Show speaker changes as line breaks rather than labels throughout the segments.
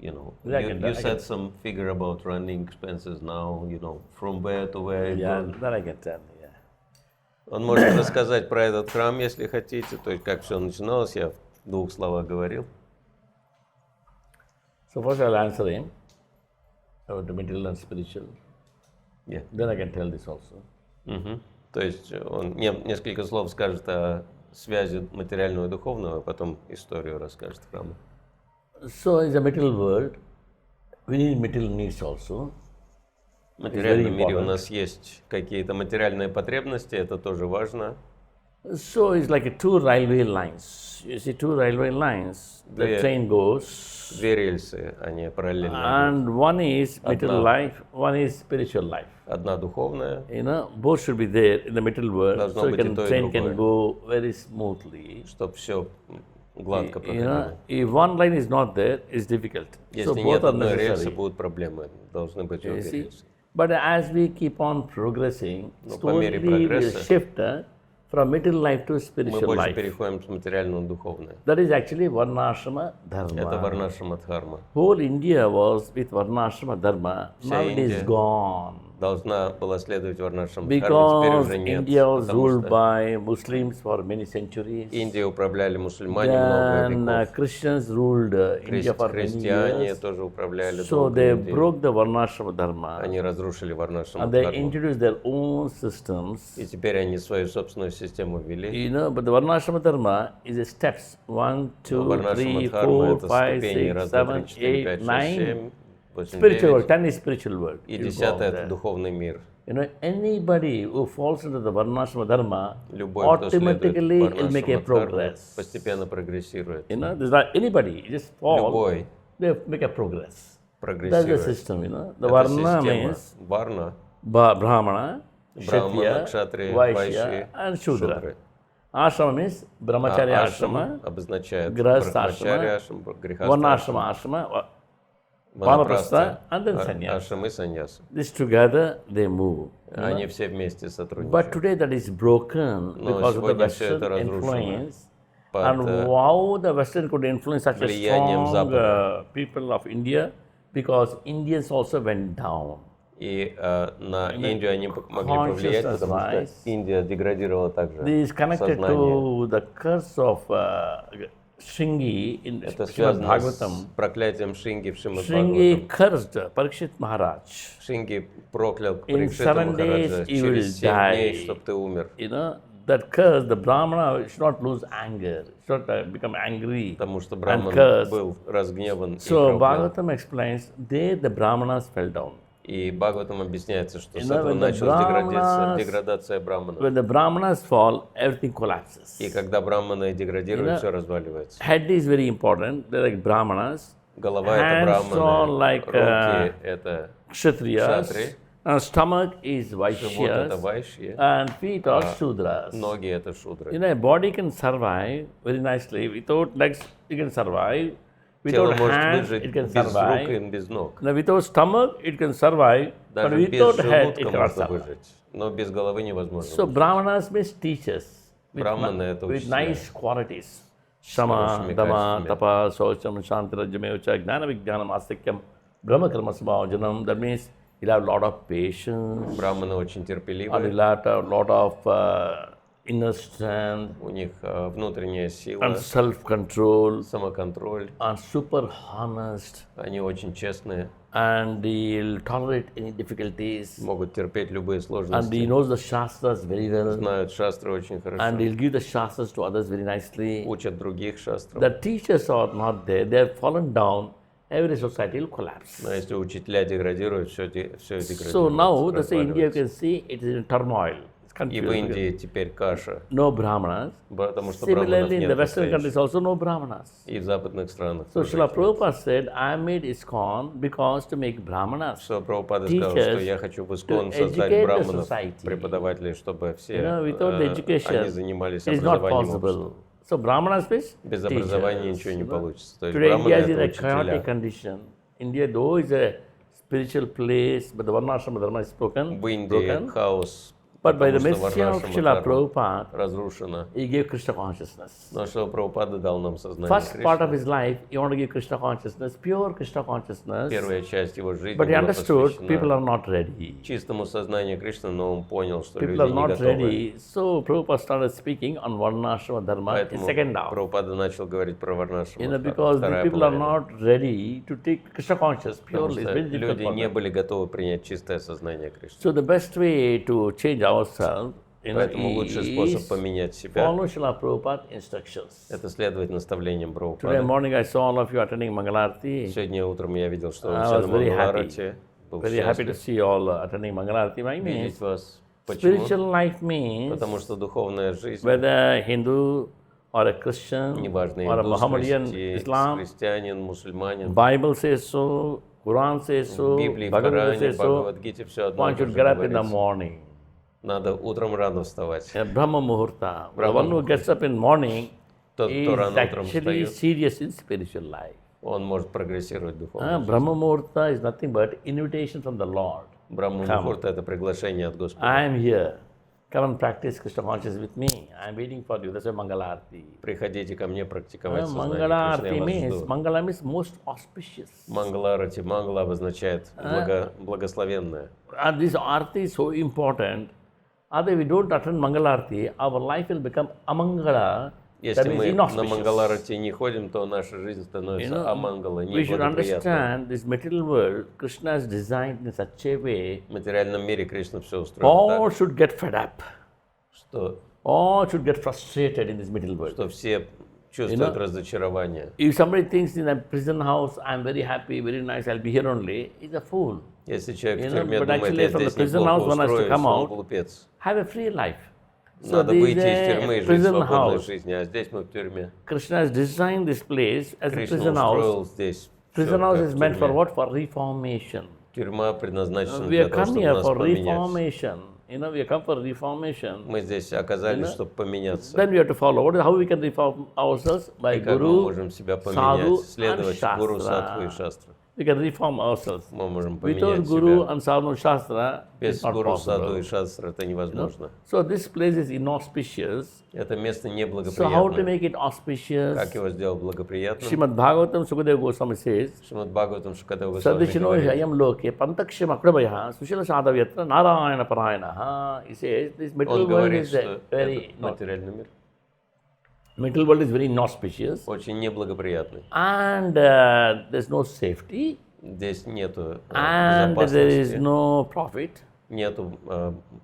you said some figure about running expenses now, from where to where.
Yeah, that I can tell. Yeah.
Он может рассказать про этот храм, если хотите, то есть как все начиналось, я в 2 словах говорил.
So first I'll answer him about the material and spiritual.
Yeah.
Then I can tell this also.
То есть он несколько слов скажет о связи материального и духовного, а потом историю расскажет храма.
So in the material world, we need material needs also.
В материальном мире у нас есть какие-то материальные потребности, это тоже важно.
So it's like 2 railway lines. You see 2 railway lines. The train goes.
2 рельсы, они параллельно.
And one is material life, one is spiritual life.
Одна духовная.
Both should be there in the material world, so train can go very smoothly.
Чтобы все гладко проходило.
If one line is not there, it's difficult.
Если нет одной рельсы, будут проблемы. Должны быть обе рельсы.
But as we keep on progressing, slowly we will shift from material life to spiritual life.
Мы больше переходим с материального на духовное.
That is actually Varnashrama-dharma.
Это Варнашрама-дхарме.
Whole India was with Varnashrama-dharma. Now it is gone.
Должна была следовать Варнашрама-дхарме, теперь уже нет.
Because India was ruled by Muslims for many centuries.
Индию управляли мусульмане много веков.
Christians ruled India for many
Христиане
years.
тоже управляли
So
долго
they
Индией.
broke the Varnashrama-dharma.
Они разрушили
And
Варнашрама-дхарму.
they introduced their own systems.
И теперь они свою собственную систему ввели.
But the Varnashrama-dharma is a steps 1, 2, 3, 4, 5, 6, 7, 8, 9. Spiritual world, 10 is spiritual world.
И 10 это духовный мир.
Anybody who falls into the Varnashrama-dharma
Любой, кто
automatically
следует
will make a
Варнашрама-дхарме,
progress.
постепенно прогрессирует.
There's not anybody, just fall,
Любой
they make a progress. That's the
прогрессирует.
system, The
Это
Varna
система.
means
Варна,
Brahmana,
Брахмана,
Kshatriya,
Кшатрия,
Vaishya,
Вайши,
and Shudra.
Шудры.
Ashrama means Brahmacharya
Ашрама
ashrama,
обозначает
Grahastha
Брахмачарья,
ashrama,
Грехастха,
Varnashrama ashrama,
Ванапраста,
and then sannyasa.
Ашрам и саньяса.
This together they move.
Они все вместе
But
сотрудничают.
today that is broken because of the
сегодня всё это
Western
разрушено.
influence.
Под
And how the Western could influence such a
влиянием
strong
Запада.
people of India, because Indians also went down.
И на Индию они могли повлиять, потому что Индия деградировала также
This is connected
сознание.
to the curse of Shringi in
Это
Srimad
связано
Bhagavatam.
с проклятием Шринги в Шримад
Shringi
Бхагаватам.
cursed Parikshit Maharaj.
Шринги проклял
In
Парикшита
7 days
Махараджа:
you will
через 7
die.
дней, чтобы ты умер.
That curse, the Brahmana should not lose anger, should not become angry
Потому что
and
Брахман
curse.
был разгневан и
So
проклял.
Bhagavatam explains, there the Brahmanas fell down.
И Бхагаватам объясняется, что с
when
этого
the
началась деградация Брахмана.
When the Brahmanas fall, everything collapses.
И когда Брахманы деградируют, все разваливается.
Head is very important. They're like Brahmanas.
Голова — это
Hands are
Брахманы,
like
руки — это
Kshatriyas.
Kshatri,
And stomach is
живот — это
Vaishyas.
Вайшьи,
And feet are Shudras.
ноги — это Шудры.
A body can survive very nicely. Without legs, it can survive.
Тело
Without
может
hands,
выжить
it can
без рук
survive.
и без ног.
Now, without stomach, it can survive. But
Даже без
without head, it
желудка
cannot
можно
survive.
выжить, но без головы невозможно
So
выжить.
Brahmanas means teachers
Brahmаны — это
with
учителя.
nice qualities. Shama,
хорошими
Dama,
качествами.
Tapa, Socham, Shantirajamevcha, Gnana Vijnanam, Astikyam, Brahma Karma Svabhajanam. That means you'll have a lot of patience
Брахманы очень
and
терпеливы,
you'll have a lot of inner strength
у них внутренняя сила,
and self-control
самоконтроль,
and super honest,
они очень честные,
and he'll tolerate any difficulties,
могут терпеть любые
and he
сложности,
knows the Shastras very well,
знают шастры очень хорошо,
and he'll give the Shastras to others very nicely.
учат других шастров.
The teachers are not there, they have fallen down, every society will collapse.
Но если учителя деградируют, все деградирует.
So now, that's why India, you can see, it is in turmoil. It's
И в
confused.
Индии теперь каша,
No Brahmanas.
потому что брахманов
Similarly, in
нет
the Western
настоящих.
countries also no Brahmanas.
И в западных странах
So
тоже.
Srila Prabhupada said, I made ISKCON because to make Brahmanas.
Что Прабхупада сказал, что я хочу в ИСККОН
to
создать
educate the
браманов,
society.
преподавателей, чтобы все
Without the education,
они занимались
it is not
образованием общества.
possible. So Brahmanas means
Без образования
teachers,
ничего не получится. То есть
Today
браманы
India is
—
in a
это
chaotic
учителя.
condition. India, though, is a spiritual place, but the Varnashrama-dharma is broken.
В Индии хаос
But by the mercy of Srila Prabhupada,
разрушена.
he gave Krishna consciousness.
Но Шрила Прабхупада дал нам сознание
First
Кришны.
part of his life, he wanted to give Krishna consciousness, pure Krishna consciousness.
Первая часть его жизни
But he
была
understood
посвящена
people are not ready.
чистому сознанию Кришны, но он понял, что люди
People are
не
not
готовы.
ready. So Prabhupada started speaking on Varnashrama-dharme in
Поэтому
second half.
Прабхупада начал говорить про Варнашрама.
Because the people are not ready to take Krishna consciousness purely. It's very difficult
люди
for
не
them.
были готовы принять чистое сознание Кришны.
So the best way to change ourselves,
Поэтому лучший способ поменять себя
follow Srila Prabhupada instructions.
– это следовать наставлениям
Today
Прабхупады.
morning I saw all of you attending Mangala-Arati.
Сегодня утром я видел, что вы
I
все
was
на
very
Мангала-Арати. Был
Very happy to
счастлив
see you all attending Mangala-Arati. Why means
видеть вас. Почему?
spiritual life means
Потому что духовная жизнь,
whether Hindu or a Christian
неважно,
or a Mohammedan
индус,
Islam,
христианин, мусульманин,
Bible says so, Quran says so,
в Библии, в
Bhagavad Gita
Коране,
says
в
so.
Бхагавад-гите все одно
One
и то
should
же
get up in the
говорится.
morning.
Надо утром рано вставать.
Brahma Muhurta. The one who gets up in morning
Тот,
is
кто рано утром
actually
встает,
serious in spiritual life.
он может прогрессировать духовно.
Brahma Muhurta is nothing but invitation from the Lord.
Брахма Мухурта – это приглашение от Господа.
I am here. Come and practice Krishna consciousness with me. I am waiting for you. That's why Mangala-Arati.
Приходите ко мне практиковать сознание Кришны,
Mangala-Arati
я вас
means,
жду.
Mangala means most auspicious.
Мангала-Арати, Мангала обозначает благословенное.
And this Arati is so important. Otherwise, we don't attend Mangala-Arati, our life will become Amangala.
Если
That
мы
means
на
inauspicious.
Мангала-Арати не ходим, то наша жизнь становится амангала,
We should
неблагоприятной.
understand this material world, Krishna is designed in such a way,
В материальном мире Кришна все устроил
all
так,
should get fed up.
что
All should get frustrated in this material world.
все чувствуют разочарование.
If somebody thinks in a prison house, I'm very happy, very nice, I'll be here only, he's a fool.
Если человек в
You know,
тюрьме
but
думает,
actually
я
from the
здесь
prison
неплохо
house, one has to
устроюсь,
come
он
out.
глупец.
Have a free life. So
Надо
this
выйти
is
из тюрьмы и
a
жить
prison
свободной
house.
жизнью, а здесь мы в тюрьме.
Krishna has designed this place as a
Кришна
prison
устроил
house.
здесь
Prison
всё
house
как
is
в
meant for
тюрьме.
what? For reformation.
Тюрьма предназначена
We
для
are
того,
come
чтобы
here
нас
for
поменять.
reformation. You know, we have come for reformation.
Мы здесь оказались, чтобы поменяться.
Then we have to follow. How we can reform ourselves? By
И как мы
Guru,
можем себя
Sadhu
поменять,
and
следовать Гуру, Садху и
Shastra.
Шастру.
We can reform ourselves.
Мы можем
Without
поменять
Guru
себя.
and Sadhu and Shastra,
Без
it's not
Гуру, Саду и
possible.
Шастры это невозможно.
So this place is inauspicious.
Это место
So how to
неблагоприятное.
make it auspicious?
Как его сделать благоприятным?
Srimad Bhagavatam Sukadeva Goswami says,
Шримад Бхагаватам Шукадева Госвами
Sadishino
говорит,
Hayam Loke Pantaksham Akrabaya Sushila Sadhavyatra Narayana Parayana. He says this
он
material world
говорит,
is
что
very
этот материальный мир
material world is very inauspicious
очень неблагоприятный.
and there's no safety
Здесь нету
and there is
безопасности,
no profit
нету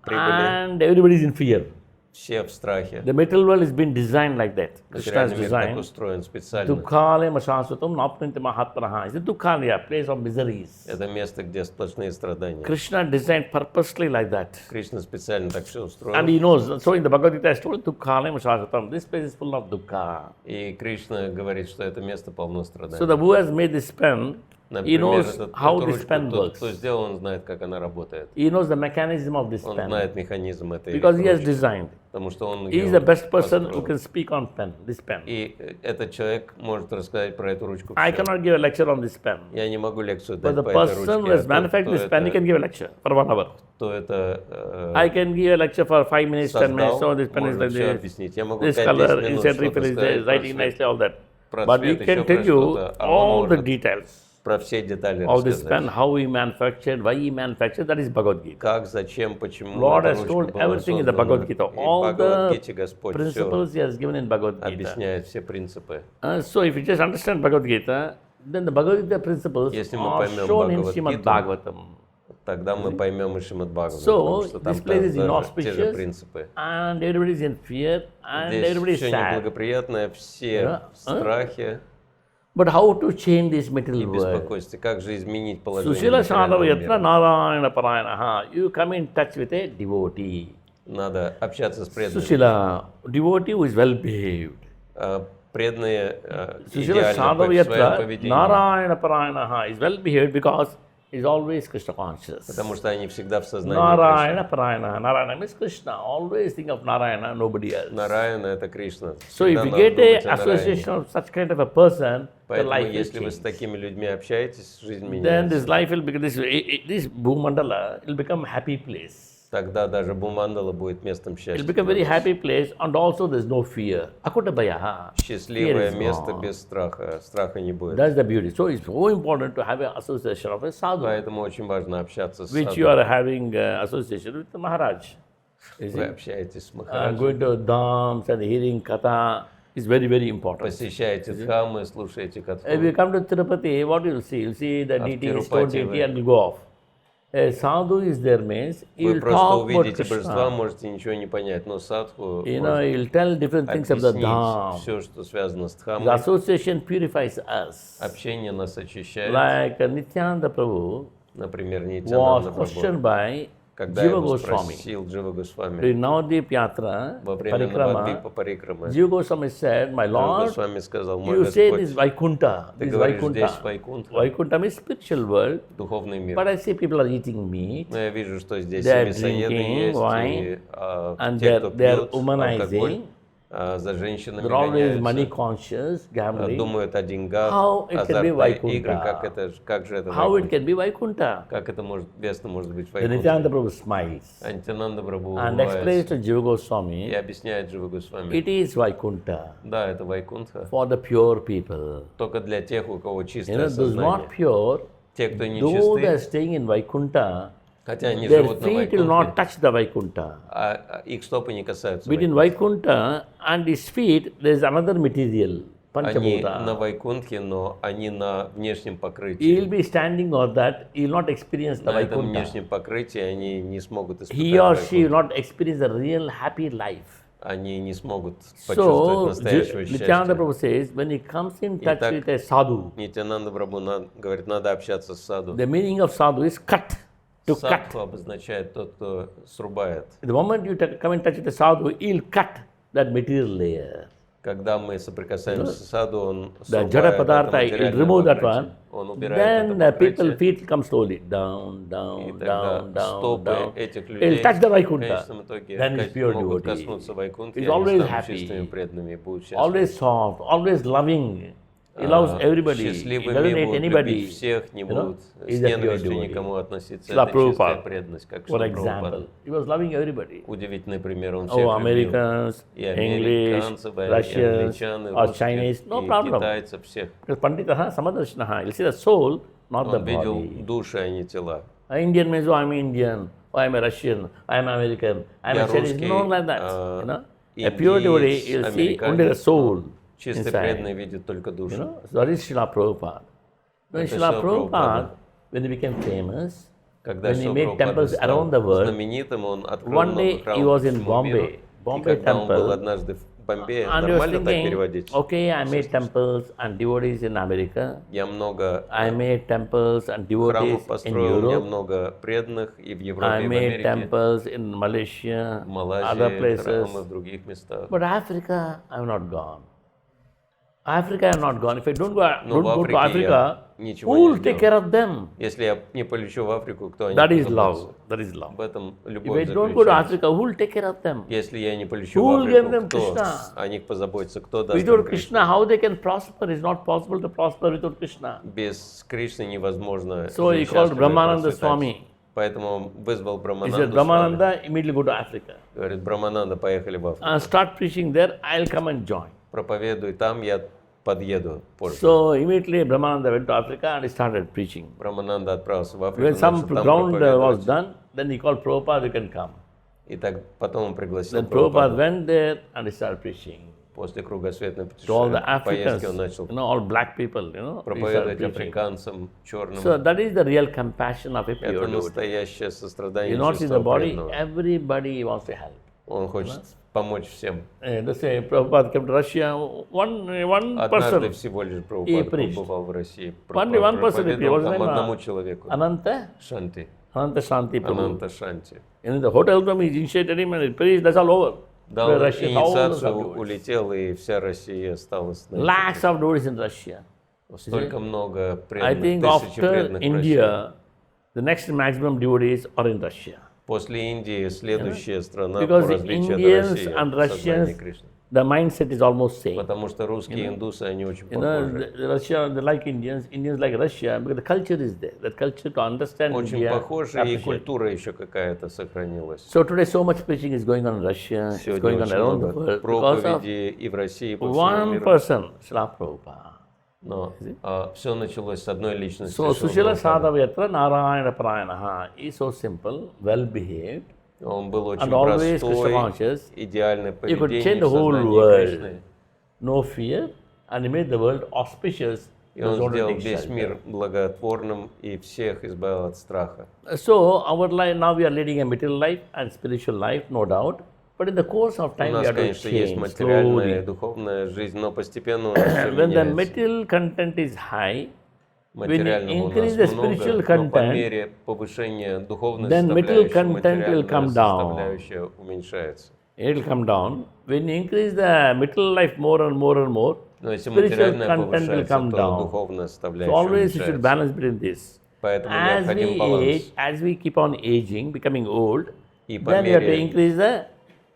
прибыли,
and everybody is in fear.
все в страхе.
The material world has been designed like that. Krishna's
Материальный мир так
design.
устроен специально.
Dukkale Masasutam Naprinti Mahatmanaha. It's a Dukkalaya, place of miseries.
Это место, где сплошные страдания.
Krishna designed purposely like that.
Кришна специально так все
And
устроил.
he knows, so in the Bhagavad Gita, I told Dukkale Masasutam. This place is full of dukkha.
И Кришна говорит, что это место полно
So
страданий.
the who has made this pen, he
Например,
knows how
эту
this
ручку,
pen
тот,
works.
кто сделал, он знает, как она работает.
He knows the mechanism of this
Он
pen.
знает механизм этой
Because he has
ручки,
designed.
потому что он
He is
ее
the best person who
построил.
can speak on pen, this pen.
И этот человек может рассказать про эту ручку
I
всё.
cannot give a lecture on this pen.
Я не могу лекцию
But
дать
the
по этой
person who
ручке,
has manufactured this pen, he can give a lecture for 1 hour.
кто это
I can give a lecture for 5 minutes, 10 minutes. So
создал,
this pen is
может
like
все
this.
объяснить. Я могу
This
5-10
color,
минут
insert
что-то
refill is
сказать
there,
про
writing
свет,
nicely, all that.
про
But
свет,
we
еще
can
про
tell you
что-то, а он
all the
может
details
про все детали
of this
рассказать.
pen, how he manufactured, why he manufactured, that is Bhagavad Gita.
Как, зачем, почему
Lord
эта
has
ручка
told
была
everything in the
создана.
Bhagavad Gita.
И в
All the
Бхагавад-гите Господь все
principles he has given in Bhagavad Gita.
объясняет, все принципы.
So if you just understand Bhagavad Gita, then the Bhagavad Gita principles
Если мы
are
поймем
shown in
Бхагавад-гиту,
Srimad Bhagavatam.
Тогда мы поймем и Шримад Бхагаватам,
So
потому что там
this place is
те же
inauspicious
принципы.
and everybody is in fear and everybody
Здесь
is
все
sad.
неблагоприятное, все
Да.
в страхе
But how to change this
и
material world?
беспокойстве. Как же изменить положение
Sushila Sadhava
материального
Yatra
мира?
Narayana Parayana. You come in touch with a devotee.
Надо общаться с преданными.
Sushila, devotee who is well behaved.
Преданные
Sushila
идеально
Sadhava
в своем
Yatra
поведении,
Narayana Parayana is well behaved because he is always Krishna conscious.
потому что они всегда в сознании
Narayana Parayana. Narayana means Krishna. Always think of Narayana, nobody else.
Нараяна — это Кришна.
So if you get a association of such kind of a person, the
Поэтому,
life will
если вы с
change.
такими людьми общаетесь, жизнь
Then
меняется.
this life will become, this Bhumandala will become happy place.
Тогда даже Бхумандала будет местом счастья.
It'll become a very happy place, and also there's no fear. Akutabhaya.
Счастливое место без страха. Страха не будет.
That's the beauty. So it's so important to have an association of a sadhu.
Поэтому очень важно общаться с
Which
саду.
you are having association with the Maharaj.
Вы общаетесь с
And
Махараджем.
going to dhams and hearing katha is very, very important.
Посещаете дхаммы, слушаете катху.
If you come to Tirupati, what you'll see? You'll see the deity, stone
Тирупати
deity, and you'll go off. A sadhu is there means
Вы
he'll
просто
talk about
увидите божества,
Krishna.
можете ничего не понять, но садху
You know,
может
he'll tell different things of the
объяснить
dham.
все, что связано с
The
дхаммой.
association purifies us.
Общение нас очищает.
Like Nityananda Prabhu
Например,
was
Нитьянанда
questioned
Прабху.
by
Когда
Дживой
его
Госвами.
спросил Джива Госвами
During Navadvip Yatra,
во время Навадвипа
Parikrama,
Парикрамы,
Дживой Госвами said, my
Джива
Lord,
Госвами сказал: мой
you say this
Господь,
Vaikunta,
ты
this
говоришь здесь
Vaikunta.
Вайкунтха,
Vaikunta means spiritual world,
духовный мир.
but I see people are eating meat,
Но я вижу, что здесь
They are
и мясоеды
drinking
есть,
wine,
и
and
те, кто
they are
пьют алкоголь,
humanizing.
за женщинами
They're always money
гоняются,
conscious, gambling.
думают о деньгах,
How it can be
азартные игры,
Vaikunta?
как же это
How it
Вайкунтха?
can be Vaikunta?
Как это может, весно может быть
The Nityananda
Вайкунтха?
Prabhu smiles
Нитьянанда Прабху
and explains
улыбается
to Дживой
и
Госвами,
объясняет Дживой Госвами:
it is Vaikunta
да, это Вайкунтха,
for the pure people.
только для тех, у кого
You
чистое
know, those not
сознание.
pure,
Те, кто не
though they are
чисты,
staying in Vaikunta,
хотя они
their
живут на
feet will not
Вайкунтхе,
touch the Vaikunta.
а их стопы не касаются
Between
Вайкунтха.
Vaikunta and his feet, there is another material,
Они на
Panchabhuta.
Вайкунтхе, но они на внешнем
He
покрытии.
will be standing on that, he will not experience the
На этом
Vaikunta.
внешнем покрытии они не смогут испытать
He or she will
Вайкунтху.
not experience the real happy life.
Они не смогут почувствовать
So,
настоящего
Nityananda
счастья.
Prabhu says, when he comes in touch
Итак,
with a sadhu,
Нитьянанда Прабху говорит, надо общаться с саду.
the meaning of sadhu is cut, to cut.
Садху обозначает тот, кто срубает.
The moment you come in touch with a sadhu, he'll cut that material layer.
Когда мы соприкасаемся с саду, он
The
срубает
Jada
это
Padartha, he'll
материальное
remove that
покрытие.
one.
Он убирает
Then
это
people
покрытие.
feet come slowly down,
И
down,
тогда
down, down,
стопы
down.
этих
He'll
людей
touch the
в
Vaikunta.
конечном итоге
Then he's pure
могут
devotee.
коснуться Вайкунтхи, и
He's
они
always
станут
happy.
чистыми преданными и будут счастливы.
Always soft, always loving. He loves everybody. He doesn't
Счастливыми
hate
будут
anybody.
любить всех, не
You know,
будут
he's
с
a pure
ненавистью
devotee.
никому относиться.
Шрила
Это чистая
Прабхупада,
преданность, как
For
Шрила
example,
Прабхупада.
he was loving everybody.
Удивительный пример, он всех
Oh,
любил.
Americans,
И
English,
американцев, и
Russians,
англичан, и
or
русских,
Chinese, no
и
problem.
китайцев, всех.
Because Panditaha, Samadarshanaha, you'll see the soul, not the
Он видел
body.
души, а не тела.
Indian means, oh, I'm Indian, oh, I'm a Russian, I'm American, I'm
Я
a Chinese.
русский,
No, like that. You know? A
индиец,
pure devotee, you'll see only the
американец,
soul
Чистый
inside.
преданный видит только
You
душу.
know? So that is Srila Prabhupada. When
Это
Srila
Шрила
Prabhupada,
Прабхупада.
when he became famous,
Когда
when he
Шрила
made
Прабхупада
temples
стал
around the world,
знаменитым, он открыл
one
много
day he
храмов
was
по
in
всему миру.
Bombay,
И
Bombay
когда он был
temple,
однажды в Бомбее,
and he was
нормально так
thinking,
переводить?
okay, I made temples and devotees in America,
Я много
I made temples and devotees
храмов
in
построил, у меня
Europe,
много преданных и в Европе,
I
и в
made
Америке,
temples in Malaysia,
в
other
Малайзии,
places,
храмы в других местах.
but Africa, I have not gone. Africa, I have not gone. If I don't go,
Но
don't
в
go to
Африке
Africa,
я ничего
who
не
will take
сделал.
care of them?
Если я не полечу в Африку, кто о них
That is
позаботится?
love. That is love.
В этом
If
любовь
I don't go to
заключается.
Africa, who will take care of them?
Если я не полечу
Who
в
will give them
Африку, кто
Krishna?
о них позаботится, кто даст им
Without
Кришну?
Krishna, how they can prosper? It's not possible to prosper without Krishna.
Без Кришны невозможно
So he
жить
called
счастливо и
Brahmananda
процветать.
Swami.
Поэтому он вызвал
He said,
Брахмананду Свами.
Brahmananda, immediately go to Africa.
Говорит, Брахмананда, поехали в Африку.
And start preaching there, I'll come and join.
Проповедуй там, я подъеду позже.
So immediately Brahmananda went to Africa and he started preaching.
Брахмананда отправился в Африку,
When some
начал там
ground was
проповедовать.
done, then he called Prabhupada, you can come.
И так потом он пригласил
Then Prabhupada
Прабхупаду.
went there and he started preaching.
После кругосветной
To all the Africans,
поездки он начал
all black people, he started
проповедовать
preaching.
африканцам, черным.
So that is the real compassion of a pure
Это
devotee.
настоящее сострадание
You not see the
чистого
body,
преданного.
everybody wants to help.
Он хочет помочь всем.
Let's say Prabhupada came to Russia, one
Однажды
person,
всего лишь
he
Прабхупада
preached.
побывал в России.
Only one person he preached.
Проповедовал
What's his
там
name?
одному человеку.
Ananta Shanti Prabhu.
Ананта Шанти.
In the hotel room, he initiated him and he preached, that's all over.
Дал
Where Russia, thousands
инициацию,
of devotees.
улетел, и вся Россия осталась на
Lakhs of devotees in Russia.
столько много
I
преданных,
think
тысячи
after
преданных в России.
India, the next maximum devotees are in Russia.
После Индии следующая страна
Because
по
the
различию от
Indians
России
and
в сознании
Russians,
Кришны.
the mindset is almost same.
Потому что русские индусы, они очень
You know,
похожи.
Russia, they like Indians, Indians like Russia, because the culture is there. That culture to understand
Очень
India,
похожи, и
appreciate.
культура еще какая-то сохранилась.
So today so much preaching is going on in Russia, it's
Сегодня
going on
очень
around the
много
world because of
проповедей и в России, и по всему
one
миру.
person, Srila Prabhupada.
Но все началось с одной личности.
So
Шрилы
Sushila
Прабхупады.
Sadhavayatra Narayana Prayanaha is so simple, well behaved,
Он был очень
and always Krishna
простой,
conscious.
идеальное
He could
поведение
change
в
the whole
сознании
world.
Кришны.
No fear, and he made the world auspicious.
И он
Those
сделал
take
весь
shelter.
мир благотворным и всех избавил от страха.
So our life now we are leading a material life and spiritual life, no doubt. But in the course of
У
time we
нас,
have to
конечно, есть
change
материальная и
slowly.
духовная жизнь, но постепенно у нас все
When the
меняется.
material content is high,
Материального у
increase
нас
the
много,
spiritual
но по
content,
мере повышения духовной
then material
составляющей,
content will come
материальная
down.
составляющая уменьшается.
it will come down. When you increase the material life more and more and more,
Но если
spiritual
материальная
content will
повышается,
come
то
down.
духовная
So
составляющая
always you should
уменьшается.
balance between this.
Поэтому
As
необходим
we
баланс.
age, as we keep on aging, becoming old,
И по
then we have to
мере
increase the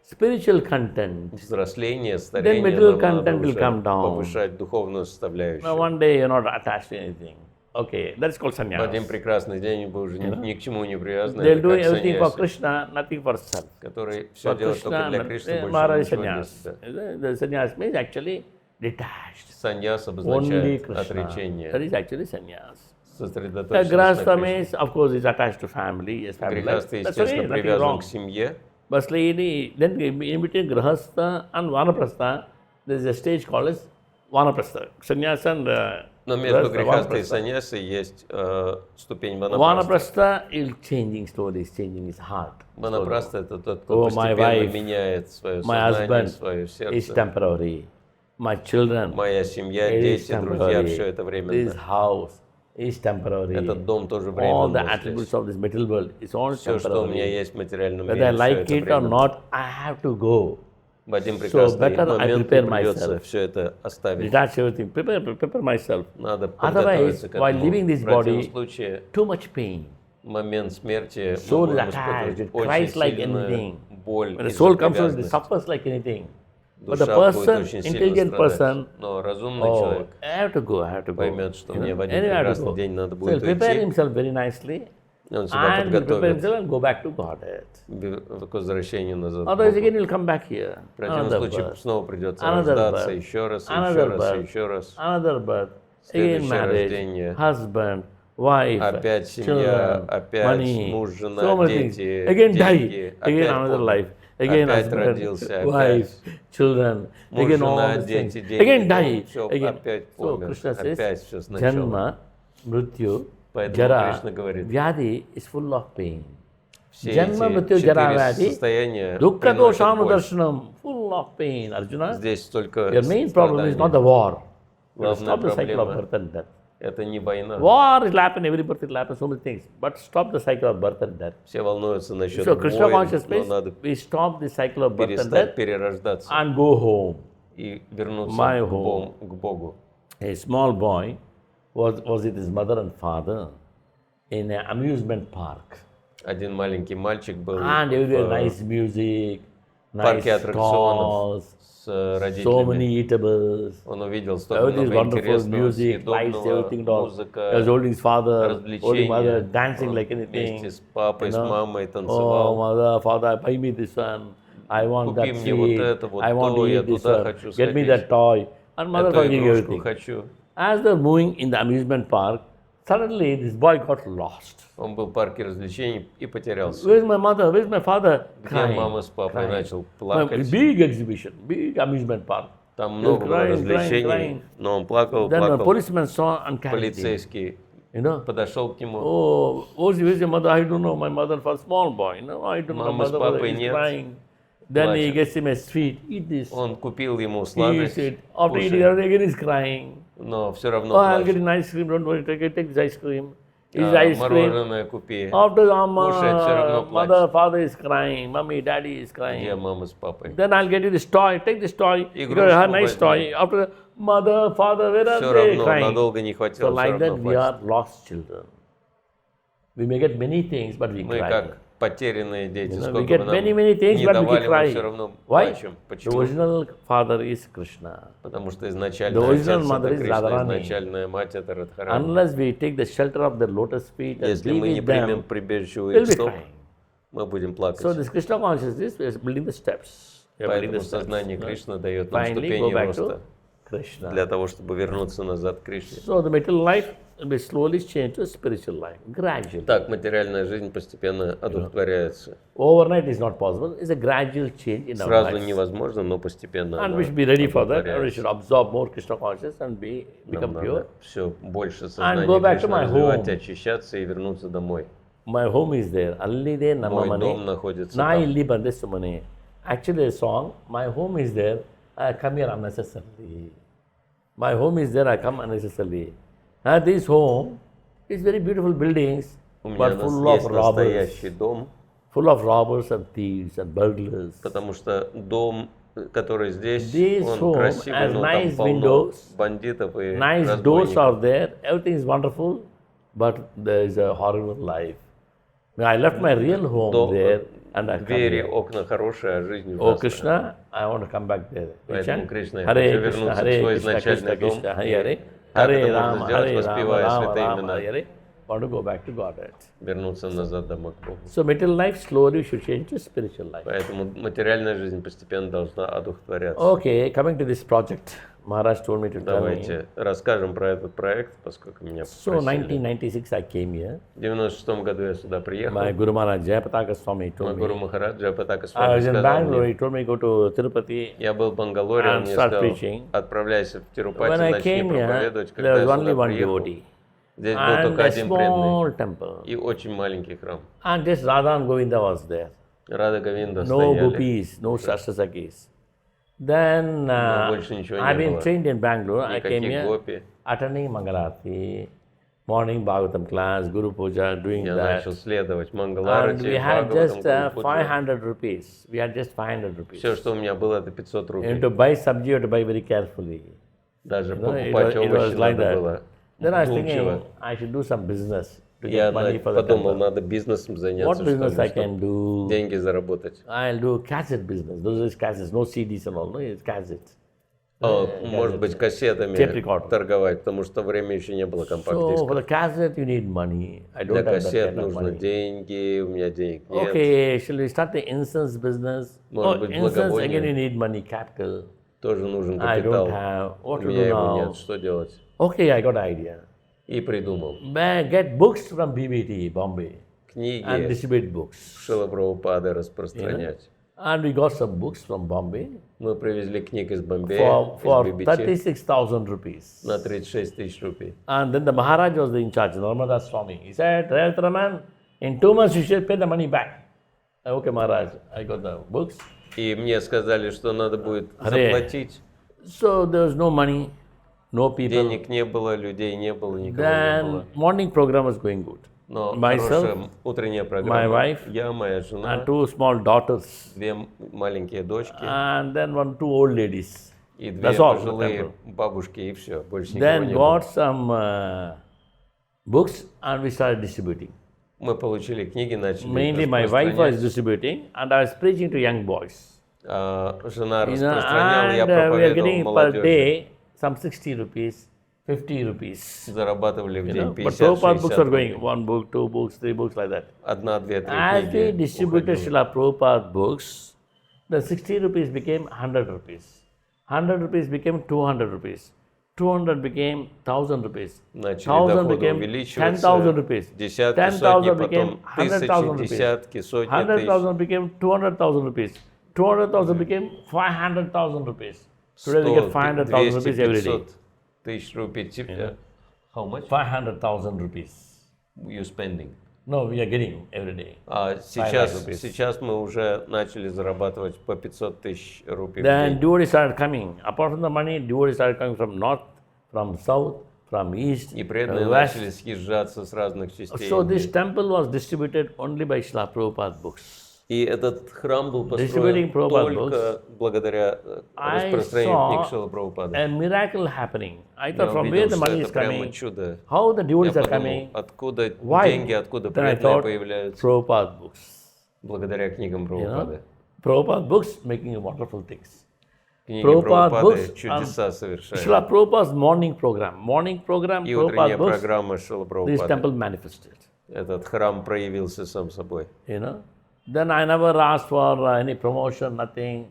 spiritual content.
взросления, старения
material
нам надо
content will come down.
повышать духовную
Now
составляющую.
one day you're not attached to anything. Okay, that's called
В один
sannyas.
прекрасный день вы уже ни к чему не привязаны.
They'll
Это
do
как
everything for
саньяси,
Krishna, nothing for self.
который все
For
делает только
Krishna,
для Кришны, больше
Maharaj
ничего для
sannyas.
себя.
The sannyas means actually detached.
Саньяс
Only
обозначает
Krishna. That
отречение.
is actually sannyas. The
Сосредоточенность
grahastha
на Кришне.
means, of course, is attached to family. Yes, family life.
Грехастый,
That's
естественно,
okay, nothing
привязан
wrong.
к семье.
But slowly, then in between grahastha and vanaprastha, there is a stage called as vanaprastha. Sannyasa and
Но между
grahastha,
грехастой и
vanaprastha.
саньясой есть ступень ванапраста.
Vanaprastha is changing slowly, is changing his heart.
Ванапраста — это тот, кто
Oh, my
постепенно
wife,
меняет свое
My
сознание,
husband
свое
is
сердце.
temporary. My children
Моя семья,
is
дети, друзья —
temporary.
все это
This
временно.
house is temporary.
Этот дом тоже
All the
временно
attributes
здесь.
of this material world is all
Все, что у меня
temporary.
есть в материальном
Whether I
мире, все
like
это
it or
временно.
not, I have to go.
В один
So
прекрасный
better I
момент
prepare
придется
myself.
все это оставить.
Detach everything. Prepare myself.
Надо
Otherwise,
подготовиться к
while
этому.
leaving this
В противном
body,
случае
too much pain.
момент смерти мы
Soul is
будем
attached.
испытывать
It
очень
cries like
сильную
anything.
боль
When the
из-за
soul comes out, it
привязанности.
suffers like anything. But the
Душа будет
person,
очень сильно
intelligent person,
страдать. Но разумный
oh,
человек
I have to go, I have to go.
поймет, что мне в один
Anyway, I have to
прекрасный
go.
день надо
So he'll
будет
prepare
уйти,
himself very nicely,
и он себя
and he'll prepare
подготовит
himself and go back to Godhead.
к возвращению назад. к
Otherwise,
Богу.
again, he'll come back here.
В противном
Another
случае
birth,
снова придется
Another
рождаться
birth.
еще раз, и
Another
еще раз, и
birth.
еще раз.
another birth, again
Следующее
marriage,
рождение.
husband, wife,
Опять семья,
children,
опять
money,
муж, жена,
so many
дети,
things. Again
деньги,
die, again
опять
another
помню.
life, again
Опять
husband,
родился,
wife, children,
Муж,
again
жена,
all these things.
дети, деньги,
Again die,
все
again.
опять
So
помню,
Krishna
опять
says,
все сначала.
Janma, Mrityu,
Поэтому
Jara,
Кришна говорит,
Vyadi is full of pain.
все
Janma,
эти
Mrityu, Jara,
четыре
Vyadi,
состояния
Dukkha
приносят
Doshanu
боль.
Darshanam, full of pain, Arjuna.
Здесь только
Your main problem is not the war. You have to
Главная
stop the cycle of
проблема
birth and death.
— это не война.
War will happen, every birth will happen, so many things. But stop the cycle of birth and death.
Все волнуются насчет
So Krishna
войн, но
consciousness,
надо
we stop the cycle of birth and
перестать
death
перерождаться
and go home.
и вернуться
My
к
home.
Богу.
A small boy was with his mother and father in an amusement park.
Один маленький мальчик был
And everywhere
в
nice music, nice
парке аттракционов
stalls,
с
so
родителями.
many eatables.
Он увидел столько
Everything is
много
wonderful,
интересного,
music, lights,
съедобного,
everything. He was
музыка,
holding his father, holding mother,
развлечения.
dancing
Он
like anything.
вместе с папой,
You
с
know?
мамой
Oh,
танцевал.
mother, father, buy me this one. I want
Купи
that
мне вот
sweet.
это, вот
I want
то,
to
я
eat this
туда
one.
хочу
Get me
сходить.
that toy. And mother
Эту
forgave
игрушку
everything.
хочу.
As they're moving in the amusement park, suddenly this boy got lost.
Он был в парке развлечений и потерялся.
Where's my mother? Where's my father?
Где
Crying.
мама с папой?
Crying.
Начал плакать.
Big exhibition, big amusement park.
Там
He was
много было
crying,
развлечений,
crying.
но он плакал,
Then a
плакал.
policeman saw and carried him.
Полицейский
You know?
подошел к нему.
Oh, where's your mother? I don't know. My mother for small boy. No, I don't know.
Мамы с
My mother
папой
is
нет.
crying. Then he
Плачет.
gets him a sweet. Eat this.
Он купил ему
He
сладость,
eats it. After eating
кушай,
it, again he's crying.
но все равно
Oh, I'll get
плачет.
an ice cream. Don't worry. Take this ice cream. His ice cream.
Мороженое купи.
After
Кушает, всё равно
mother,
плачет.
father is crying. Mommy, daddy is
Где
crying.
мама с папой?
Then I'll get you this toy. Take this toy. You
Игрушку
got a nice
возьми.
toy. After mother, father, where are
Все
they
равно,
crying?
надолго не
So
хватило, все
like that
равно
we
плачет.
are lost children. We may get many things, but we
Мы
cry.
как потерянные дети,
we
сколько
get
бы нам
many things,
не
but we
давали,
keep
мы
crying.
все равно
Why?
плачем.
The
Почему?
original father is Krishna.
Потому что
The
изначальный
original
отец
mother
это
is
Кришна,
Radharani.
изначальная мать это Радхарани.
Unless we take the shelter of the lotus feet and
Если
be
мы не
with
примем
them,
прибежище у
we'll
их
be
стоп,
crying.
мы будем плакать.
So this Krishna consciousness is building the steps. We are building
Поэтому
the steps.
сознание Кришны дает нам
Finally,
ступени
go back
роста
to Krishna.
для того, чтобы вернуться назад к Кришне.
So the material life will be slowly changed to spiritual life, gradually.
Так материальная жизнь постепенно одухотворяется.
Overnight is not possible. It's a gradual change in our
Сразу
lives.
невозможно, но постепенно
And
она
we should be ready for that. And we
одухотворяется.
should absorb more Krishna consciousness and become
Нам
pure.
надо все больше сознания
go back to
Кришны
my
развивать,
home.
очищаться и вернуться домой.
My home is there. Allide
Мой дом
namamane.
находится
Nai
там.
libande sumane. Actually, a song. My home is there. I come here unnecessarily. My home is there. I come unnecessarily. This home is very beautiful buildings,
У меня
but full
есть
of robbers,
настоящий дом,
full of robbers and thieves and burglars.
потому что дом, который здесь,
This
он
home
красивый,
has
но
nice
там полно
windows,
бандитов и
Nice doors
разбойников.
are there. Everything is wonderful, but there is a horrible life. I left my real home there, and I come
Двери,
here.
окна хорошие, а жизнь
Oh
ужасная.
Krishna, I want to come back there. We
Поэтому,
chant,
Кришна, я
Hare
хочу
Krishna,
вернуться в
Hare
свой
Krishna,
изначальный
Krishna
дом.
Krishna,
И
Hare
как
Hare
это
Rama,
можно сделать,
Hare Rama,
воспевая
Rama
святые
Rama,
имена?
Hare. Want to go back to Godhead.
Вернуться назад домой к Богу.
So material life slowly should change to spiritual life.
Поэтому материальная жизнь постепенно должна одухотворяться.
Okay, coming to this project, Maharaj told me to tell me.
Давайте расскажем про этот проект, поскольку меня
So
попросили.
1996 I came here.
В 96 году я сюда приехал.
My Guru Maharaj Jayapataka Swami
Мой
told
Гуру
me.
Махараджа Патака
I
Свами
was in
сказал
Bangalore.
мне,
He told me go to Tirupati.
я был в Бангалоре, он
and
мне
start
сказал,
preaching.
отправляйся в Тирупати,
When I
начни
came here,
проповедовать.
there
Когда
was
я
only
сюда
one
приехал,
devotee
здесь был
and
только
a
один преданный
small temple.
и очень маленький храм.
And just Radha and Govinda was there.
Радха-Говинда
No
стояли.
gopis, no Shastasakis. Then
больше ничего не
I've been
было.
trained in Bangalore. I came
Никаких
here
гопи.
attending Mangala-Arati, morning Bhagavatam class, Guru Puja, doing
Я
that.
начал следовать
And
Мангала-Арати,
we had
Бхагаватам,
just
Гуру Пуджа.
500 rupees. We had just 500 rupees.
Все, что у меня было, это 500
And
рублей.
to buy sabji, you have to buy very carefully.
Даже
No, it
покупать
was
овощи
like
надо
that.
было
Then I was
вдумчиво.
thinking I should do some business to
Я
get money for the
подумал,
temple.
надо бизнесом
What
заняться,
business I
чтобы
can do?
деньги заработать.
I'll do cassette business. Those are cassettes, no CDs and all. No, it's cassettes.
Может быть, кассетами
Tape recorder.
торговать, потому что в то время еще не было
So for
компакт-дисков.
the cassette you need money. I don't
Для
have that
кассет
kind of
нужно
money.
деньги, у меня денег нет.
Okay, shall we start the incense business?
Может быть,
Incense
благовоние.
again you need money, capital.
Тоже нужен
I
капитал.
don't have. What
У
to
меня
do
его
now?
нет. Что делать?
Okay, I got an idea.
И придумал.
Get books from BBT, Bombay, and
Книги
distribute books.
Шрилы Прабхупады распространять.
And we got some books from Bombay
Мы привезли книг из Бомбея,
for
из BBT,
36,000 rupees.
на 36 тысяч рублей.
And then the Maharaj was the in charge, Narmada Swami. He said, Revati Raman, in 2 months you should pay the money back. Okay, Maharaj, I got the books.
И мне сказали, что надо будет
Аре.
заплатить.
So there was no money, no people.
Денег не было, людей не было, никого не
Then
было.
morning program was going good.
Но
myself,
хорошая утренняя программа.
my wife,
Я, моя жена,
And 2 small daughters.
две маленькие дочки
And then 2 old ladies.
и две
That's all.
пожилые бабушки, и все. Больше никого
Then
не было.
got some books and we started distributing.
Мы получили книги, начали
Mainly
их
my wife was
распространять.
distributing and I was preaching to young boys.
Жена
You know,
распространяла, я
and we are
проповедовал
getting per
молодежи.
day some 60 rupees, 50 rupees.
Зарабатывали в
You
день
know, but
50-60
Prabhupada books are going,
рублей.
1 book, 2 books, 3 books like that.
Одна, две, три
As we
книги
distributed
уходило.
Srila Prabhupada books, the 60 rupees became 100 rupees. 100 rupees became 200 rupees. 200 became 1000 rupees.
Начали
1000
доходы
became
увеличиваться.
10,000 rupees.
Десятки,
10,000
сотни,
became
потом
100,000
тысячи,
rupees.
десятки, сотни тысяч.
100,000 became 200,000 rupees. 200,000 became 500,000 rupees. Today we
100,
get 500,000 rupees every day.
500 тысяч рублей. How much
500,000 rupees.
you spending?
No, we are getting every day.
Сейчас,
rupees.
сейчас мы уже начали зарабатывать по 500 тысяч рублей в
Then
день.
devotees started coming. Apart from the money, devotees started coming from north, from south, from east,
И преданные
from west.
начали съезжаться с разных частей.
So this
Индии.
temple was distributed only by Srila Prabhupada books.
И этот храм был
Distributing
построен
Prabhupada
только благодаря
I
распространению книг
saw
Шрилы Прабхупады.
a miracle happening. I
Я
thought from where
увидел,
the
что
money
это
is
прямо
coming,
чудо.
how the
Я
devotees are
подумал,
coming,
откуда
why?
деньги, откуда
Then I
преданные
thought
появляются.
Prabhupada books.
Благодаря книгам Прабхупады.
Prabhupada books making wonderful things.
Книги
Prabhupada
Прабхупады
books
чудеса
Srila
совершают.
Prabhupada's morning program,
И утренняя
Prabhupada books,
программа Шрилы
this
Прабхупады.
temple manifested.
Этот храм проявился сам собой.
Then I never asked for any promotion, nothing.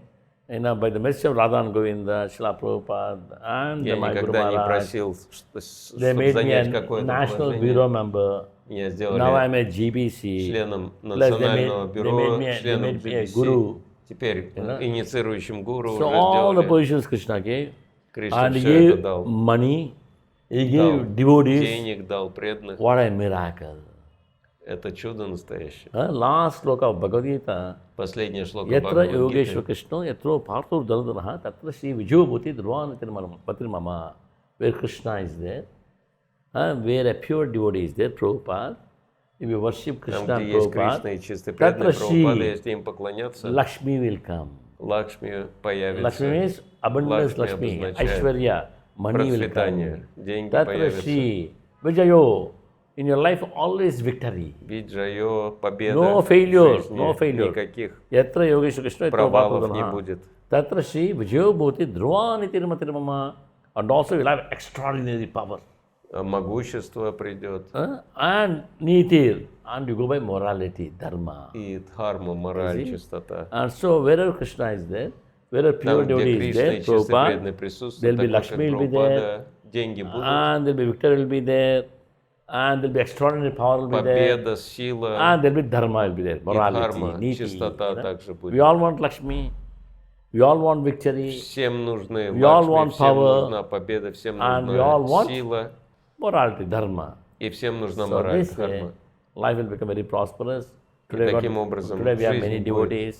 By the message of Radha-Govinda, Srila Prabhupada, and
Я
my Guru
никогда не
Maharaj,
просил,
they
чтобы
made me
занять
a
какое-то
national
положение.
bureau member.
Меня
Now
сделали
I'm a GBC.
членом
Plus
национального
they
бюро,
made
членом
me a
GBC.
guru.
Теперь инициирующим гуру
So
уже
all the
сделали.
positions Krishna gave,
Кришна
and he
все это
gave
дал.
money, he
Дал
gave devotees.
денег, дал преданных.
What a miracle!
Это чудо настоящее.
Last sloka of Bhagavad Gita.
Последняя шлока
Yatra Yogeshwara
Бхагавад-гиты.
Krishna, yatra Partho Daladanaha, tatra Sri Vijayabhuti Patrimama, where Krishna is there, where a pure devotee is there, Prabhupada. If you worship
Там,
Krishna
где
and
есть Кришна
Prabhupada,
и чистый преданный
tatra
Прабхупада,
Sri
если им поклоняться,
Lakshmi will come.
Лакшми появится.
Lakshmi means abundance, Lakshmi,
обозначает
Aishwarya, money will
процветание,
come.
деньги
Tatra
появятся.
Sri Vijayo, in your life always victory.
Виджайо, победа.
No
в
failure,
жизни,
no failure.
Никаких
Yatra Yogeshwara Krishna, yatra
провалов не
Partho
будет.
Tatra Sri Vijayabhuti Dhruvanitirimatirimama, and also you'll have extraordinary power.
Могущество придет.
And Nitir, and you go by morality, Dharma.
И дхарма, мораль, чистота.
And so wherever Krishna is there, wherever pure
Там, где
devotee is
Кришна
there,
и чистый преданный
Prabhupada,
присутствуют,
there'll be
такой как
Lakshmi will be there,
Прабхупада, деньги будут,
and there'll be victory will be there, and there'll be extraordinary power will be there,
победа, сила,
and there'll be Dharma will be there,
и
morality,
дхарма,
Niti.
чистота также
We
будет.
all want Lakshmi, we all want victory,
Всем нужны
We all
Лакшми,
want
всем
power,
нужна победа, всем
and we all
нужна
want
сила,
morality, Dharma.
и всем нужна
So
мораль,
this way,
дхарма.
life will become very prosperous.
И таким образом
Today we have many
жизнь будет
devotees.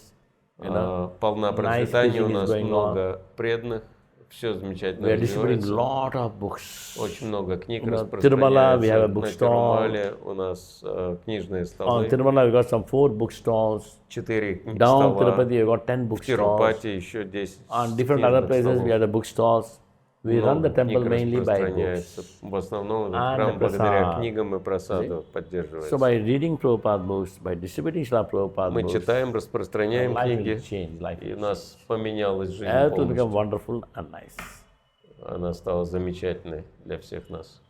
полна
nice
процветания, у
teaching is
нас
going
много преданных, все замечательно
We are distributing
развивается.
lot of books.
Очень много книг
Tirumala, we have a
распространяется. На
bookstore.
Тирумале у нас книжные
On
столы,
Tirumala we got some 4 bookstores.
4
Down
стола.
Tirupati we got 10
В
bookstores.
Тирупати еще 10
On different other
книжных
places we
столов.
have the bookstores. We run the
Много
temple
книг
mainly by
распространяется.
books.
В основном этот
And
храм
the
благодаря
prasad.
книгам и просаду
So
поддерживается.
by reading Prabhupada books, by distributing Srila Prabhupada
Мы
books,
читаем, распространяем
life will
книги,
change. Life
и
will
у нас поменялась жизнь
Earth will become
полностью.
wonderful and nice.
Она стала замечательной для всех нас.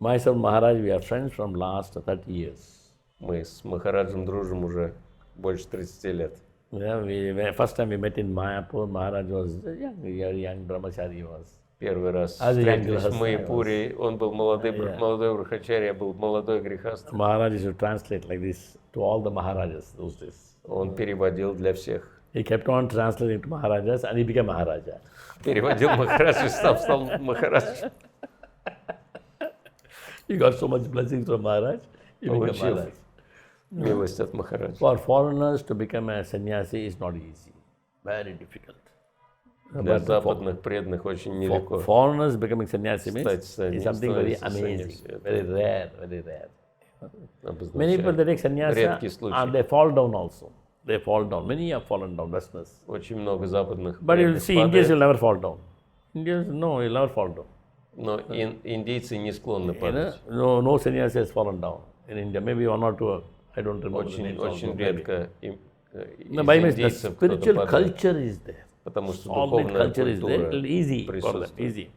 Myself, Maharaj, we are friends from last 30 years.
Мы с Махараджем дружим уже больше 30 лет.
Yeah, first time we met in Mayapur, Maharaj was young brahmachari was.
Первый раз
As a young
встретились в
grihastha
Майяпуре, он был молодой брахмачари, я был молодой грехаст.
Maharaj used to translate like this to all the Maharajas those days.
Он переводил для всех.
He kept on translating to Maharajas and he became Maharaja.
Переводил Махарадж и стал Махарадж.
He got so much blessings from Maharaj, he became
Получил
Maharaj.
милость от Махараджа.
For foreigners to become a sannyasi is not easy, very difficult.
Для западных преданных очень нелегко.
Foreigners becoming sannyasi means
Стать
is something very
становиться
amazing,
саньяси.
very rare, very rare.
Обозначает
Many people they take sannyasa
редкий случай.
and they fall down also. They fall down. Many have fallen down, Westerners.
Очень много западных
But you'll
преданных
see Indians will
падает,
never fall down. Indians, no, will never fall down.
но индийцы не склонны
You know,
падать.
no sannyasi has fallen down in India. Maybe one or two, I don't remember the
Очень,
names
очень
also, maybe.
редко из
No, by means the
индийцев кто-то
spiritual
падает,
culture is there.
потому что
Solid
духовная
culture is there,
культура
easy for them,
присутствует.
easy.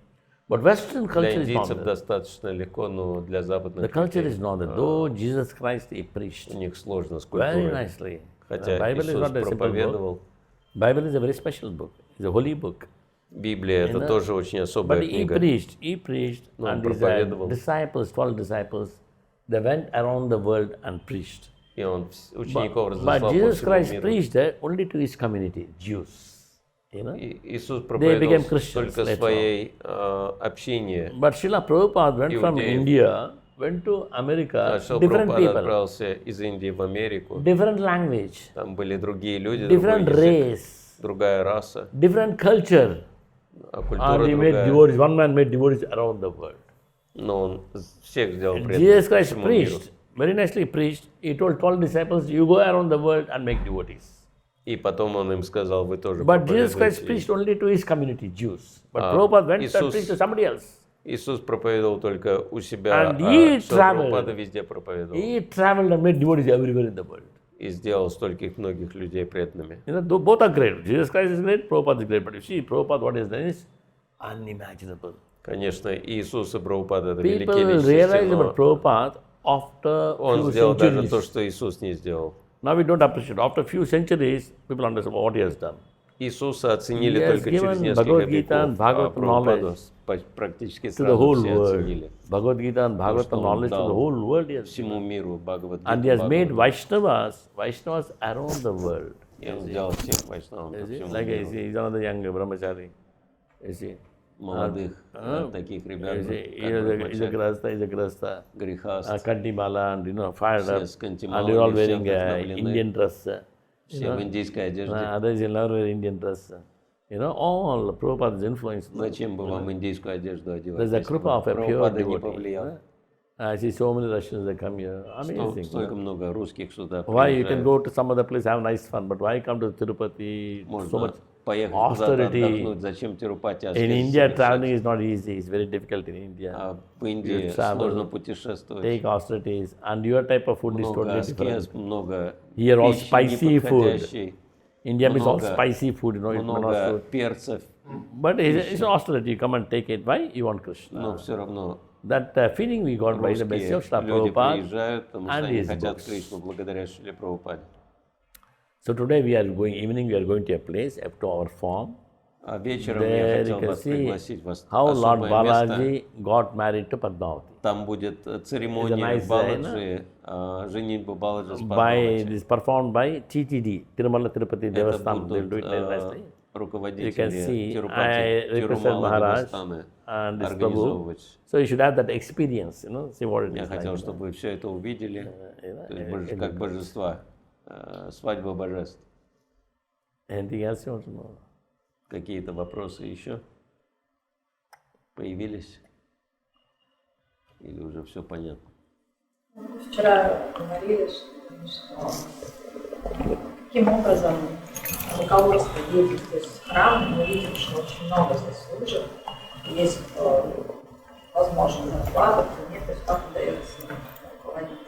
But Western
Для
culture is not
индийцев
there.
достаточно легко, но для западных
The culture
людей
is not there. Though Jesus Christ he preached
у них сложно с
very
культурой.
nicely.
Хотя
Bible is
Иисус
not a simple book.
проповедовал.
Bible is a very special book. It's a holy book.
Библия — это тоже очень особая
But he
книга.
preached,
Но он
and his
проповедовал.
disciples, 12 disciples, they went around the world and preached.
И он учеников
But
разослал по
Jesus
всему
Christ
миру.
preached only to his community, Jews. You know?
И Иисус
became
проповедовал
Christians
только
later
своей общине.
But Srila Prabhupada went from
Иудеев.
India, went to America,
Шрила
different
Прабхупада
people,
отправился из Индии в Америку.
different language,
Там были другие люди,
different
другой язык,
race,
другая раса,
different culture.
а
And
культура
he made
другая.
devotees, one man made devotees around the world.
Но он всех сделал
Jesus
преданными
Christ
всему миру.
preached, very nicely preached. He told 12 disciples, you go around the world and make devotees.
И потом он им сказал, вы тоже
But Jesus Christ
проповедуйте.
preached only to his community, Jews. But Prabhupada went and
Иисус-
preached to somebody else.
Иисус проповедовал только у себя,
And he
а Шрила
traveled.
Прабхупада везде проповедовал.
He traveled and made devotees everywhere in the world.
И сделал стольких многих людей преданными.
Both are great. Jesus Christ is great, Prabhupada is great. But you see, Prabhupada, what he has done is unimaginable.
Конечно, Иисус и Прабхупада это
People
великие личности,
realize
но
about Prabhupada after
он
few
сделал даже то,
centuries.
что Иисус не сделал.
Now we don't appreciate. After few centuries, people understand what he has done.
Иисуса оценили
He has
только через
given
несколько
Bhagavad Gita
веков,
and
а
Bhagavad
Прабхупаду
knowledge
практически
to the
сразу
whole
все
world.
оценили.
Bhagavad Gita and Bhagavad
что он
knowledge to the
дал
whole world. He has
Всему
given.
миру Бхагавад
And he has made Vaishnavas around the world.
И он сделал всех вайшнавов по
You see?
всему
Like
миру.
he's another young brahmachari. You see?
Молодых таких ребят,
You see,
как
he's a grasta,
грехаст,
Kantibala, and fired
все
up.
с
And
Кантималами,
they're all
все
wearing
вдохновлены,
Indian dress.
все в индийской одежде.
Others in love wear Indian dress. All Prabhupada's influence.
Зачем бы вам индийскую одежду одевать?
There's a
если
group
бы
of a pure
Прабхупада не
devotee.
повлиял?
I see so many Russians that come here. Amazing.
Столько много русских сюда
Why you can
приезжают.
go to some other place, have nice fun, but why come to Tirupati? So
Можно
much
поехать куда-то
austerity.
отдохнуть. Зачем Тирупати
In
аскезы
India,
совершать?
traveling is not easy. It's very difficult in India.
А в Индии
You travel,
сложно путешествовать.
Take austerities, and your type of food is
Много
totally different.
аскез, много
Here all
пищи
spicy food.
неподходящей,
India means all
много-
spicy food, it's not
много
food.
перцев,
But it's an austerity. You come and take it. Why? You want Krishna.
но все равно
That feeling we got by the message
русские
of Srila
люди
Prabhupada.
приезжают, потому что
and
они
his
хотят
books.
Кришну благодаря Шриле Прабхупаде.
So today we are going, evening we are going to a place, up to our farm.
А вечером я
There you
хотел
can
вас
see
пригласить в
how Lord
особое место.
Balaji got married to Padmavati.
Там будет церемония
nice,
Баладжи, женитьба Баладжи с
By
Падмавати.
this performed by TTD, Tirumala Tirupati
Это
Devasthan. They'll
будут
do it very nicely. You can
руководители
see, I
Тирупати,
represent
Тирумала
Maharaj
Девастаны
and this Prabhu.
организовывать.
So you should have that experience, see what it
Я
is
хотел,
like.
чтобы вы все это увидели, то есть как божества, свадьба божеств.
Anything else you want to know?
Какие-то вопросы еще появились? Или уже все понятно?
Вчера говорили, что каким образом руководство едет здесь в храм, мы видим, что очень много здесь служат, есть возможно зарплата, нет, то есть как удается руководить.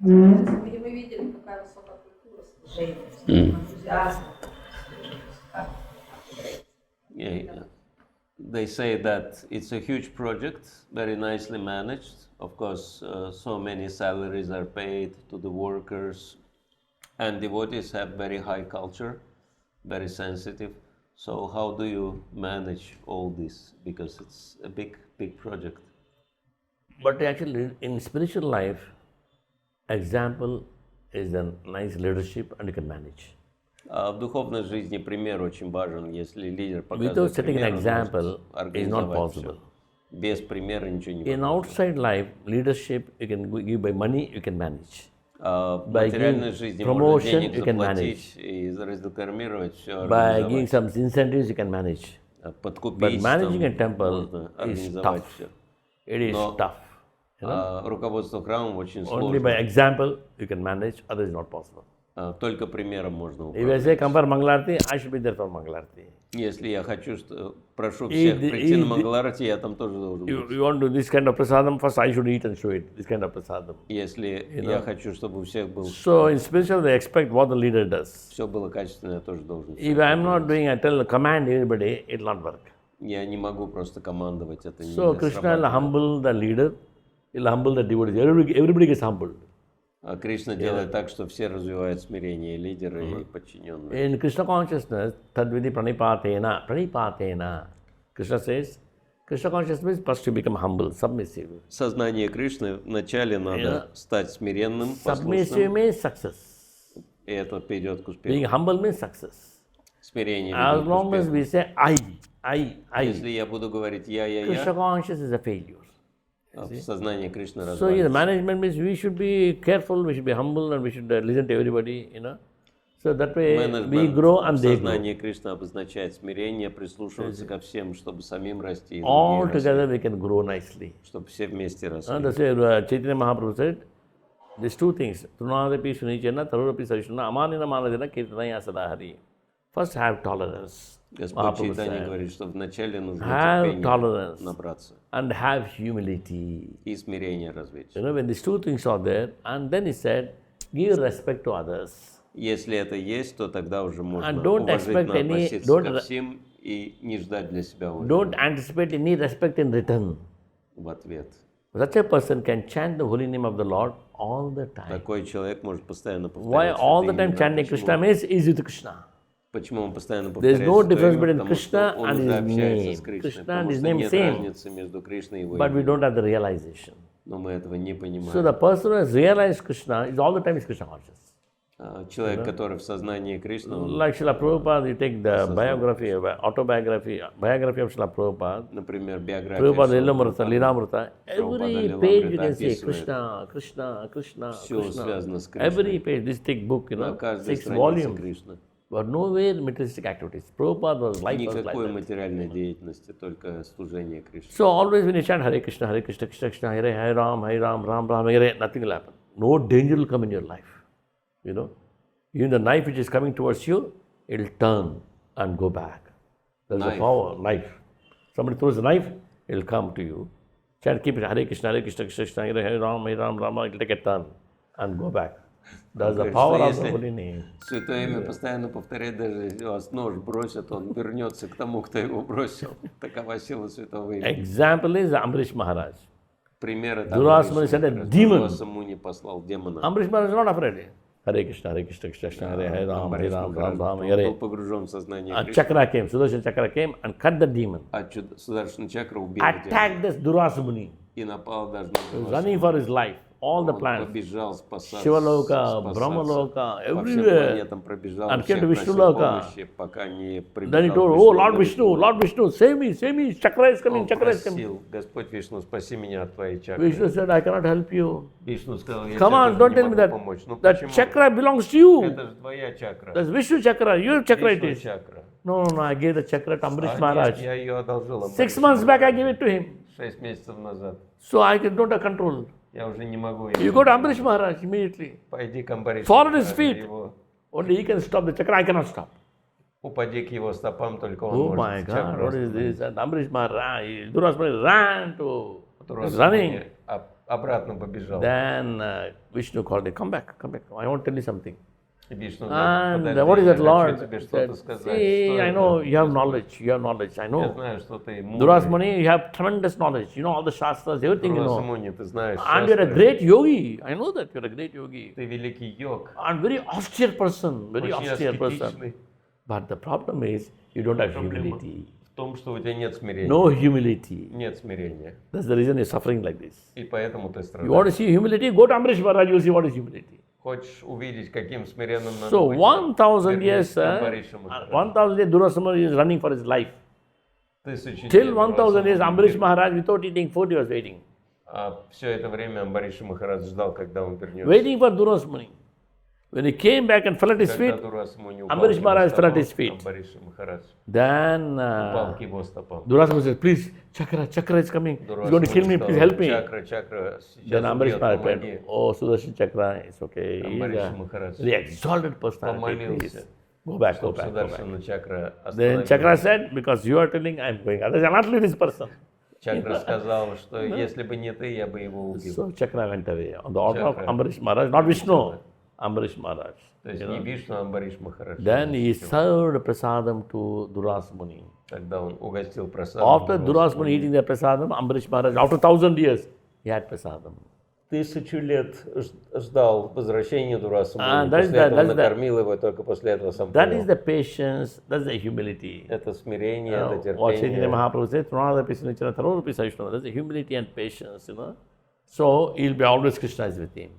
И мы видели, какая высокая культура служения, энтузиазм.
Yeah. They say that it's a huge project, very nicely managed. Of course, so many salaries are paid to the workers, and devotees have very high culture, very sensitive. So how do you manage all this? Because it's a big project.
But actually, in spiritual life, example is a nice leadership and you can manage.
А в духовной жизни пример очень важен. Если лидер
Without
показывает
setting an
пример, он
example
может
is not
организовать
possible.
всё. Без примера ничего не
In
получится.
outside life, leadership you can give by money, you can manage.
В
by
материальной
giving
жизни можно
promotion,
денег
you can
заплатить и разрекламировать, все
By giving
организовать.
some incentives, you can manage.
Подкупить,
But managing a
там,
temple
можно
is
организовать
tough.
все.
It is
Но
tough.
руководство храмом очень
Only
сложно.
by example you can manage, otherwise not possible.
Только примером можно
If I
управлять.
say come for Mangala-Arati, I should be there for Mangala-Arati.
Если я хочу, прошу всех прийти на Мангала-Арати, я там тоже должен быть.
You want to do this kind of prasadam, first I should eat and show it, this kind of prasadam.
Если я хочу, чтобы у всех был,
So in spiritual they expect what the leader does.
все было качественно, я тоже должен.
If I'm not doing, I tell, command everybody, it will not work.
Я не могу просто командовать, это не
So Krishna will
срабатывает.
humble the leader, he will humble the devotees. Everybody gets humbled.
А Кришна делает так, что все развивают смирение, и лидеры, и подчиненные.
In Krishna consciousness, tadvidi pranipatena. Krishna says, Krishna consciousness means first to become humble, submissive.
Сознание Кришны вначале надо стать смиренным,
Submissive
послушным,
means success.
и это ведет к
Being
успеху.
humble means success.
Смирение
As
ведет к
long as
успеху.
we say I,
Если я буду говорить
Krishna
я,
consciousness is a failure.
в сознании Кришны
So the
развалится.
management means we should be careful, we should be humble, and we should listen to everybody, So that way we
Менеджмент
grow
в
and they grow.
сознании Кришны обозначает смирение, прислушиваться ко всем, чтобы самим расти, и
All
другие росли,
together we can grow nicely.
чтобы все вместе росли.
That's why Chaitanya Mahaprabhu said, these two things, Trunadapi Sunichana, Tarurapi Sarishana, Amanina Manadana, Kirtanaya Sadahari. First have tolerance.
Господь
Mahaprabhu
Чайтанья
said.
говорит, что вначале нужно
Have
терпение
tolerance
набраться
and have humility.
и смирение развить.
You know, when these two things are there, and then he said, give respect to others.
Если это есть, то тогда уже можно
And don't
уважительно
expect any-
относиться
don't
ко
re-
всем и не ждать для себя
Don't
уважения
anticipate any respect in return.
в ответ.
Such a person can chant the holy name of the Lord all the time.
Такой человек может постоянно
Why
повторять
all the
святые
time
имена.
chanting Krishna means is with Krishna.
Почему он постоянно
There is
повторяет
no
святое
difference
имя?
between
Потому что
Krishna
он
and
уже
his
общается
name.
с Кришной,
Krishna and
потому
his
что
name
нет
same.
разницы между Кришной и его
But we
именем.
don't have the realization.
Но мы этого не
So
понимаем.
the person who has realized Krishna is all the time is Krishna conscious.
Человек, который в сознании Кришны, он,
Like Srila Prabhupada, you take the biography, autobiography of Srila Prabhupada.
например, биография
Prabhupada
Шрилы
Lilamrita,
Прабхупады,
Lilamrita, every page you can say
описывает.
Krishna, Krishna, Krishna,
Всё
Krishna.
связано с Кришной.
Every page, this thick book, you
на
know,
каждой
6
странице
volumes.
Кришны.
But nowhere materialistic activities. Prabhupada was like
Никакой
that.
материальной деятельности, только служение Кришне.
So always when you chant Hare Krishna, Krishna Krishna, Hare Ram, Ram Ram, Hare, nothing will happen. No danger will come in your life. You know, even the knife which is coming towards you, it will turn and go back. There's a
Knife.
power, knife. Somebody throws a knife, it will come to you. Chant, keep it Hare Krishna, Krishna Krishna, Hare Ram, Ram, it will take a turn and go back. That's the
Говорит,
power
что
of the
если
holy name.
святое имя постоянно повторять, даже если вас нож бросят, он вернется к тому, кто его бросил. Такова сила святого имени.
Example is Amбариши Махараджа.
Пример это
Дурваса Муни said a demon.
Дурваса Муни послал демона.
Amбариши Maharaj is not afraid. Hare Krishna, Krishna Krishna, Hare Ram,
Амбариши
Ram,
Махарадж
Ram,
был
Hare.
погружен в сознание
A
Кришны.
chakra came, Sudarshan chakra came and cut the demon.
А Сударшина чакра убил демона.
Attacked this Dурваса Muni.
И напал даже на
He was
Дурвасу.
running for his life. All the
Он
planets.
побежал спасаться.
Shivaloka, Brahmaloka,
По всем
everywhere.
планетам пробежал,
And
всех
came to
просил
Vishnuloka.
помощи, пока не
Then he
прибежал
told,
к
oh
Вишну.
Lord Vishnu, save me, chakra is coming,
Он
chakra is coming.
просил, Господь Вишну, спаси меня от твоей чакры.
Vishnu said, I cannot help you.
Вишну сказал, я
Come
тебе
on,
тоже
don't
не
tell me
могу
that.
помочь. Ну
That
почему?
chakra belongs to you.
Это же твоя чакра.
That's Vishnu chakra, your chakra it
Вишну
is.
чакра.
No, I gave the chakra to Ambrish
А
Maharaj.
нет, я ее одолжил
6
Амбариши
months back I gave it to him.
6 месяцев назад.
So I don't have control.
Я уже не могу
You
ее.
go to Ambrish Maharaj immediately.
Пойди к Амбариши
Fall at his
Махараджу,
feet.
его-
Only he can stop the chakra, I cannot stop.
Упади к его стопам, только он
Oh my
может
God,
чакру
what is
остановить.
this? And Ambrish Maharaj, Durvasa Muni ran to,
Дурваса
running.
Муни обратно побежал.
Then Vishnu called him, come back. I want to tell you something.
И Вишну
And
говорит,
what is that,
подожди, я
Lord?
хочу тебе
Said,
что-то сказать.
see,
Что
I
это?
know you have knowledge, I
Я
know.
знаю, что ты
Durvasa
мудрый.
Muni, you have tremendous knowledge. You know all the shastras, everything you
Дурваса
know.
Муни, ты знаешь
And you're a
шастры.
great yogi. I know that you're a great yogi.
Ты великий йог.
And very austere person, very
Очень
austere person.
аскетичный.
But the problem is you don't have humility.
В том, что у тебя нет смирения.
No humility.
Нет смирения.
That's the reason you're suffering like this.
И поэтому ты
You want to
страдаешь.
see humility? Go to Ambrish Maharaj, you'll see what is humility.
Хочешь увидеть, каким смиренным надо
So
быть?
1000
Вернись
years,
к Амбариши Махараджу.
1000 years Durvasa Muni is running for his life.
1000
Till
лет
1000 years
Дурваса
Ambrish
Муни.
Maharaj without eating food he was waiting.
А все это время Амбариши Махарадж ждал, когда он вернется.
Waiting for Durvasa Muni. When he came back and fell at his
Когда
feet,
Дурваса Муни упал
Амбариши
к его
Махарадж fell at
стопам,
his feet.
Амбариши Махарадж
then
упал к его стопам.
Durvasa Muni said, please, chakra is coming. He's
Дурваса
going to kill
Муни
me, please
сказал,
help me.
Чакра,
Then
сейчас
Ambrish
убьет,
Maharaj
помоги.
said, oh, Sudarshan chakra, it's okay. He's
Амбариши
a
Махарадж
very exalted personality,
помолился,
please. Go back.
Сударшина чакра
Then
остановил.
chakra said, because you are telling, I'm going. Otherwise, I'll not leave this person.
Чакра сказал, что если бы не ты, я бы его убил.
So chakra went away on the order of
Chakra.
Ambrish Maharaj, not Vishnu, Ambrish Maharaj.
То есть не Вишну, а Амбариш Махарадж.
Then he served prasadam to Durvasa Muni.
Тогда он угостил просадом.
After Durvasa Muni eating the prasadam, Ambrish Maharaj, after 1000 years, he had prasadam.
1000 лет ждал возвращения Дурваса
Ah,
Муни.
that is
После
the-
этого
that's the-
накормил его, и только после этого сам
That
поел.
is the patience, that's the humility.
Это смирение, это
What Chaitanya
терпение.
Mahaprabhu said, that's the humility and patience, So he'll be always Krishna is with him.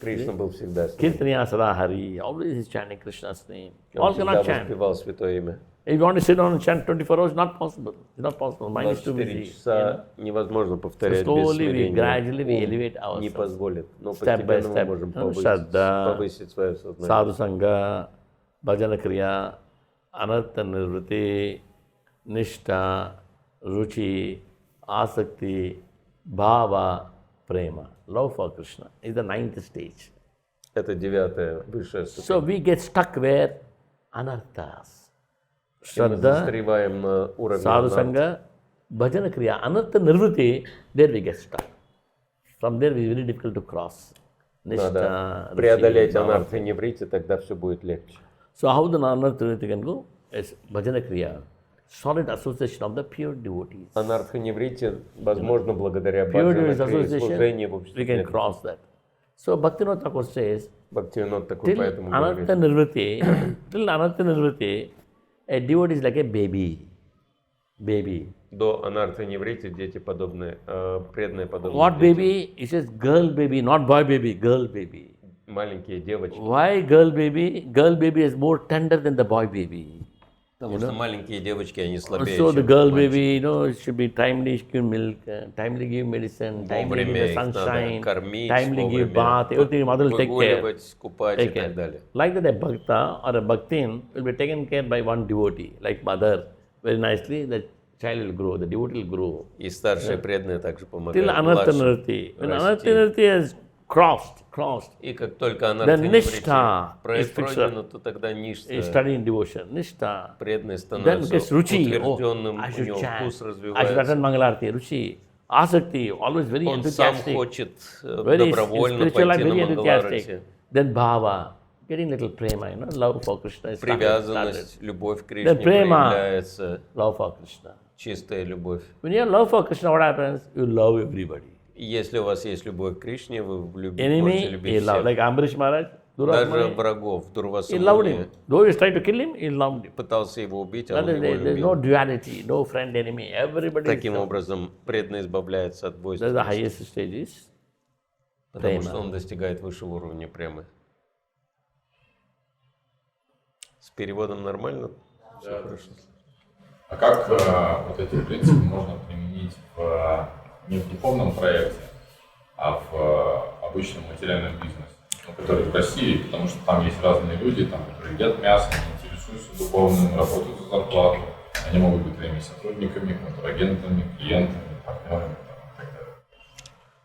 Кришна был всегда с ним.
Kirtaniya Sada Hari, always he's chanting Krishna's name.
Он
All
всегда
cannot chant.
воспевал святое имя.
If you want to sit down and chant 24 hours, not possible. It's not possible. Mind is too
24
busy.
часа невозможно повторять без
Slowly we
смирения.
gradually we elevate
Ум не
ourselves.
позволит, но
Step by
постепенно мы
step.
можем
Shraddha,
повысить свое сознание.
Sadhu Sangha, Bhajana Kriya, Anartha Nirvriti, Nishtha, Ruchi, Asakti, Bhava, Prema. Love for Krishna is the 9th stage.
Это 9-я, высшая
So
ступень.
we get stuck where? anarthas.
И мы
Shraddha,
застреваем на уровне
sadhu
анарт.
sangha, bhajana kriya, anartha nirvriti, there we get stuck. From there it is very difficult to cross.
Надо
Nishta,
преодолеть
rishi,
анарт и неврити, тогда все будет легче.
So how the anartha nirvriti can go? Is bhajana kriya, solid association of the pure devotees.
Анарт и неврити возможно благодаря
Pure
баджана
devotees
крие, служению в
association, we can
обществе.
cross that. So Bhaktivinoda Thakur says,
Бхактивинод такой
till
поэтому
anartha
говорит.
nirvriti, a devotee is like a baby. Baby.
До анарта и неврити дети подобны, преданные подобны
What
детям.
baby? He says girl baby, not boy baby, girl baby.
Маленькие девочки.
Why girl baby? Girl baby is more tender than the boy baby.
Потому что маленькие девочки, они слабее,
So the
чем
girl
мальчики.
baby, should be timely give milk, timely give medicine, timely give
Вовремя
the
их надо
sunshine,
кормить,
timely give
вовремя
bath, everything mother will take care.
выгуливать, купать и
Take care.
так далее.
Like that, a bhakta or a bhaktin will be taken care by one devotee, like mother. Very nicely, the child will grow, the devotee will grow.
И старшие преданные также
Till
помогают
anartha
младшим
nirvriti. When anartha
расти.
nirvriti has crossed,
И как только
then
анарта и неврити
nishtha is fixed
пройдено,
up.
то тогда
Is
ништа,
studying devotion, nishtha.
преданный
Then
становится
gets ruchi. Oh,
утвержденным,
I
у
should
него
chant.
вкус
I should
развивается.
attend Mangala-Arati, ruchi. Asakti, always very
Он сам
enthusiastic.
хочет
Very
добровольно
spiritual life,
пойти на
very
Мангала-Арати.
enthusiastic. Then bhava, getting little prema, love for Krishna is started.
Привязанность, любовь к Кришне
Then prema.
проявляется,
Love for Krishna.
чистая любовь.
When you have love for Krishna, what happens? You love everybody.
И если у вас есть любовь к Кришне, вы можете
Enemy, he
любить
loved.
всех.
Like Ambarиши Mахараджа, Dурваса
Даже
Муни,
врагов, Дурваса
he loved
Муни
him. Though he was trying to kill him, he loved him.
пытался его убить, а
But
он его
there's no
любил.
duality, no friend, enemy. Everybody
Таким
is
образом, преданный избавляется от
That's the
двойственности,
highest stages.
потому
prema.
что он достигает высшего уровня премы. С переводом нормально? Все хорошо.
А как вот эти принципы можно применить не в духовном проекте, а в обычном материальном бизнесе, который в России, потому что там есть разные люди, там, которые едят мясо, не интересуются духовным, работают за зарплату, они могут быть твоими сотрудниками, контрагентами, клиентами, партнерами и так далее.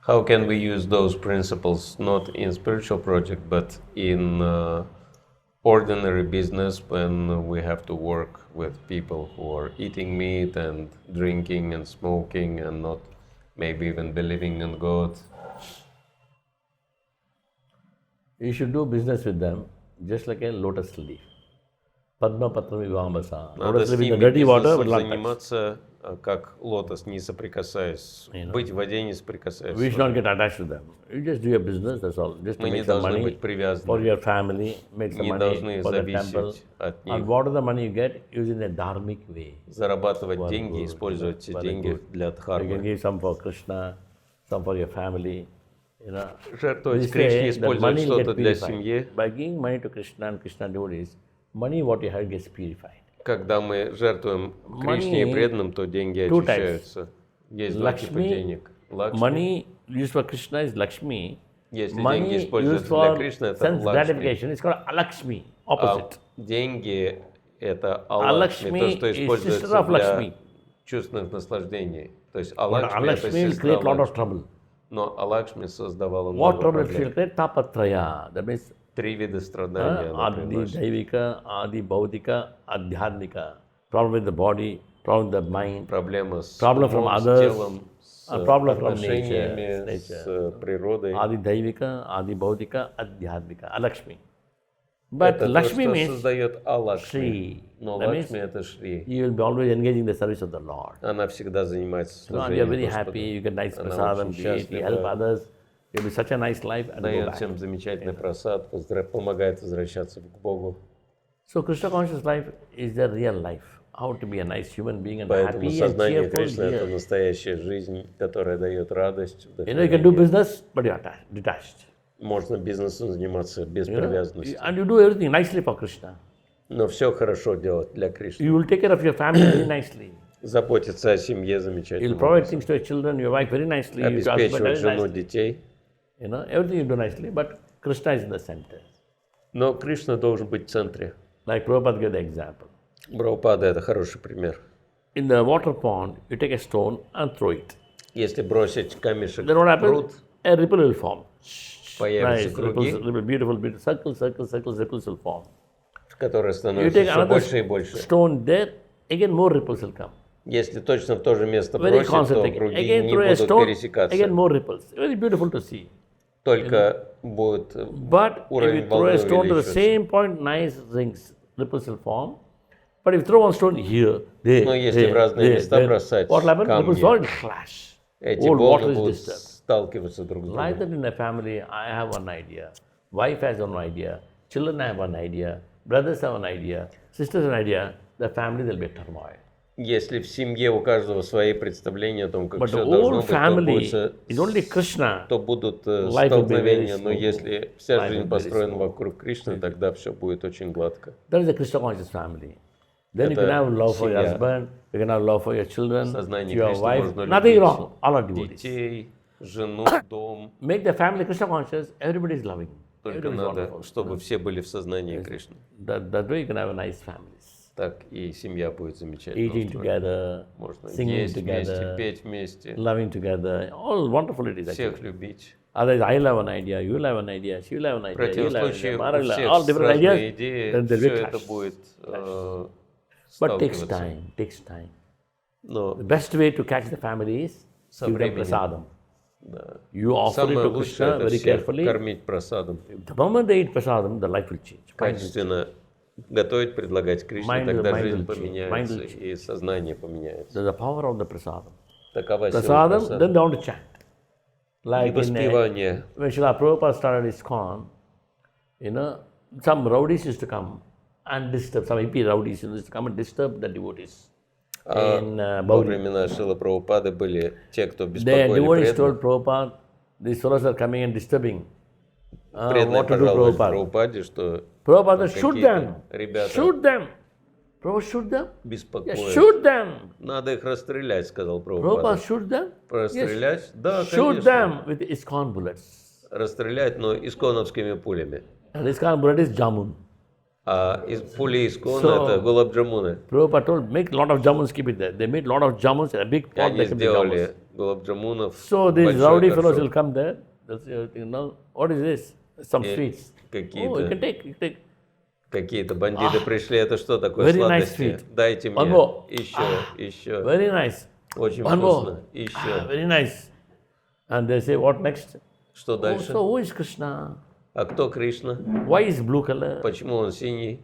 How can we use those principles not in spiritual project, but in ordinary business when we have to work with people who are eating meat and drinking and smoking and not maybe even believing in God?
You should do business with them just like a lotus leaf. Padma Patra Vivambasa.
Надо
Lotus
с
leaf in the
ними
dirty water
бизнесом
will not touch.
заниматься как лотос, не соприкасаясь, быть в воде, не соприкасаясь.
We should not get attached to them. You just do your business, that's all. Just to
Мы не
make some
должны
money
быть
for
привязаны,
your family, make some
не
money
должны
for the temple.
зависеть от
And
них.
what are the money you get? Use in a dharmic way.
Зарабатывать
Very
деньги,
good,
использовать эти
very
деньги
good.
для
You can
дхармы.
give some for Krishna, some for your family.
Жертвовать
This
Кришне,
way, the
использовать
money will
что-то
get
для
purified.
семьи.
By giving money to Krishna and Krishna devotees, money what you have gets purified.
Когда мы жертвуем Кришне и
Money
преданным, то деньги
two types.
очищаются. Есть два типа
Lakshmi,
денег. Лакшми.
money used for Krishna is Lakshmi.
Если деньги
Money used
используются для
for
Кришны, это
sense
Лакшми.
gratification. It's called Alakshmi,
А
opposite.
деньги – это Алакшми, то,
Alakshmi
что
is sister
используется
of
для
Lakshmi.
чувственных наслаждений. То есть
But
Алакшми – это
Alakshmi will
сестра
create lot of
Лакшми.
trouble.
Но Алакшми создавала
What
много
trouble she will
проблем.
create? Tapatraya. That means
Три вида страданий она
Adi
приносит.
Daivika, Adi Bhaudika, Adhyadnika. Problem with the body, problem with the mind,
Проблема с
Problem from
умом, с
others,
телом, с
problem from
отношениями,
nature.
с природой.
Adi Daivika, Adi Bhaudika, Adhyadnika, Alakshmi. But
Это то,
Lakshmi
что
means
создает Алакшми.
Shri.
Но
That
Лакшми
means
это Шри.
you will be always engaging in the service of the Lord.
Она всегда занимается
And you are very
служением
happy, you get nice
Она
prasadam,
очень
create, you help
счастлива.
others. You'll be such a nice life and go
Дает
back.
всем замечательный просад, помогает возвращаться к Богу.
So Krishna conscious life is the real life. How to be a nice human being and
Поэтому
happy and
сознание
cheerful
Кришны – это
here.
настоящая жизнь, которая дает радость,
You can do
вдохновение.
business, but you are detached.
Можно бизнесом заниматься без привязанности.
And you do everything nicely for Krishna.
Но все хорошо делать для Кришны.
You will take care of your family very nicely.
Заботиться о семье
You will
замечательно.
provide things to your children, your wife very nicely. You husband
Обеспечивать
very
жену,
nicely.
детей.
Everything you do nicely, but Krishna is in the center.
Но Кришна должен быть в центре.
Like Prabhupada gave the example.
Прабхупада – это хороший пример.
In the water pond, you take a stone and throw it.
Если бросить камешек
Then what
в
happens?
пруд,
A ripple will form.
появятся
Nice,
круги,
ripples, beautiful, circles will form.
которое
You
становится
take
все
another
больше и больше.
stone there, again more ripples will come.
Если точно в то же место
Very
бросить, то
concentrated.
круги
Again
не
throw a
будут
stone,
пересекаться.
again more ripples. Very beautiful to see.
Только будет
But if
уровень
you throw
волны
a stone to the
увеличиваться.
same point, nice rings, ripples will form. But if you throw one stone here, there,
Но если в разные места бросать
what will happen? Ripples
камни,
will clash.
эти
Whole water
волны
is
будут
disturbed.
сталкиваться друг с
Like
другом.
that in a family, I have one idea, wife has one idea, children have one idea, brothers have one idea, sisters have an idea, the family will be a turmoil.
Если в семье у каждого свои представления о том, как
But
все
the
должно
whole
быть, то,
family
будет,
is only Krishna.
то будут
Life will be very
столкновения. Но
smooth.
если вся
Life will
жизнь
be very
построена
smooth.
вокруг Кришны, тогда все будет очень гладко.
That is a Krishna conscious family. Then you
Это
can have love for your
семья.
husband, you can have love for your children,
Сознание
your
Кришны
wife.
можно
Nothing
любить
wrong. All are devotees.
детей, жену, дом.
Make the family Krishna conscious, everybody is loving.
Только
Everybody is
надо,
wonderful.
чтобы все были в сознании Кришны.
That way you can have a nice families.
Так и семья будет замечательно
Eating
устроена.
together,
Можно
singing
есть вместе,
together,
петь вместе,
loving together, all wonderful it is actually.
всех любить.
Otherwise, I have an idea, you have an idea, she will have an
В
idea, you
противном
will have an
случае
idea,
у
Mara will have
всех
all different
разные
ideas,
идеи,
then there
все
will be
это
clash.
будет
But takes
сталкиваться.
takes time.
Но
The best way to catch the family is
Со
give them
временем.
prasadam.
да,
You offer it
самое
to
лучшее
Krishna
это
very
всех
carefully.
кормить просадом.
The moment they eat prasadam, the life will change.
Качественно готовить, предлагать Кришне,
Mind
тогда
will
жизнь
change.
поменяется
Mind will
и сознание поменяется.
There's the power of the prasadam.
Такова сила
Prasadam,
просада.
then they want to chant.
И
Like in
воспевание.
when Srila Prabhupada started ISKCON, some rowdies used to come and disturb, some MP rowdies used to come and disturb the devotees in
Во
Bauri.
времена Шрилы Прабхупады были те, кто
The
беспокоили
devotees
преданных.
told Prabhupada, these fellows are coming and disturbing.
Преданные
What to do,
пожаловались
Prabhupada?
Прабхупаде, что
Prabhupada, shoot
какие-то
them!
ребята
Shoot them! Prabhupada, shoot them? Yes,
беспокоят.
shoot them!
Надо их расстрелять, сказал
Prabhupada,
Прабхупада.
shoot them?
Расстрелять? Да,
Shoot
конечно.
them with ISKCON bullets.
Расстрелять, но исконовскими пулями.
And ISKCON bullet is jamun.
А пули искона
So-
это гулабджамуны.
Prabhupada told, make a lot of jamuns, keep it there. They made a lot of jamuns in a big
И
pot,
они
they kept the jamuns.
сделали гулабджамунов.
So these
большой
rowdy fellows
горшок.
will come there. They'll say, what is this? Some
И
sweets. Oh, you
какие-то
can take, you take.
какие-то бандиты пришли. Это что такое
Very nice
сладости?
sweet.
Дайте
One
мне.
more.
Еще.
Very nice.
Очень
One
вкусно.
more.
Еще.
Very nice. And they say, what next?
Что
Oh,
дальше?
so who is Krishna?
А кто Кришна?
Why is blue color?
Почему он синий?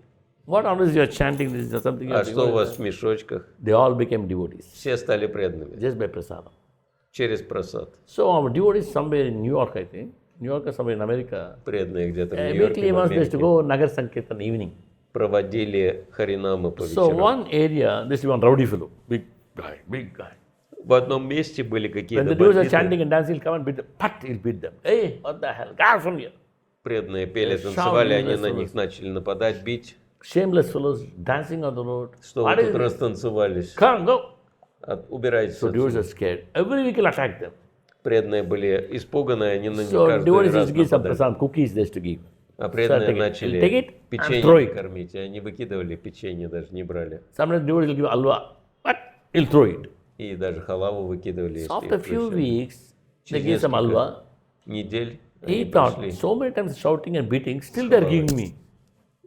What all is you are chanting? This is something you
А
are
что у
doing.
вас в мешочках?
They all became devotees
Все стали преданными
just by prasadam.
через просад.
So our devotees somewhere in New York, I think. New York or somewhere in America.
Преданные где-то в Нью-Йорке,
Weekly
в
once they used to
Америке
go Nagar Sankirtan evening.
проводили харинамы по
So
вечерам.
one area, this is one rowdy fellow, big guy.
В одном месте были
When
какие-то
the devotees are
бандиты,
chanting and dancing, he'll come and beat them. Pat, he'll beat them. Hey, what the hell? Get out from here.
преданные пели,
Shout
танцевали,
in
они
the
на
service.
них начали нападать, бить.
Shameless fellows dancing on the road.
Что вы
What is
тут
this?
растанцевались?
Come, go.
Убирайтесь
So devotees
отсюда.
are scared. Every week he'll attack them.
Преданные были испуганы, они на них
So
каждый
devotees
раз
used to give some
нападали.
prasad, cookies they used to give.
А преданные
take it.
начали
Take it and throw
печенье
it.
кормить, и они выкидывали печенье, даже не брали.
Sometimes devotees will give alwa. What? He'll throw it.
И даже халаву выкидывали,
So
если
after a
их
few
прощали.
weeks, they give some
несколько
alwa.
недель
He
они
thought,
пришли.
so many times shouting and beating, still they're giving me.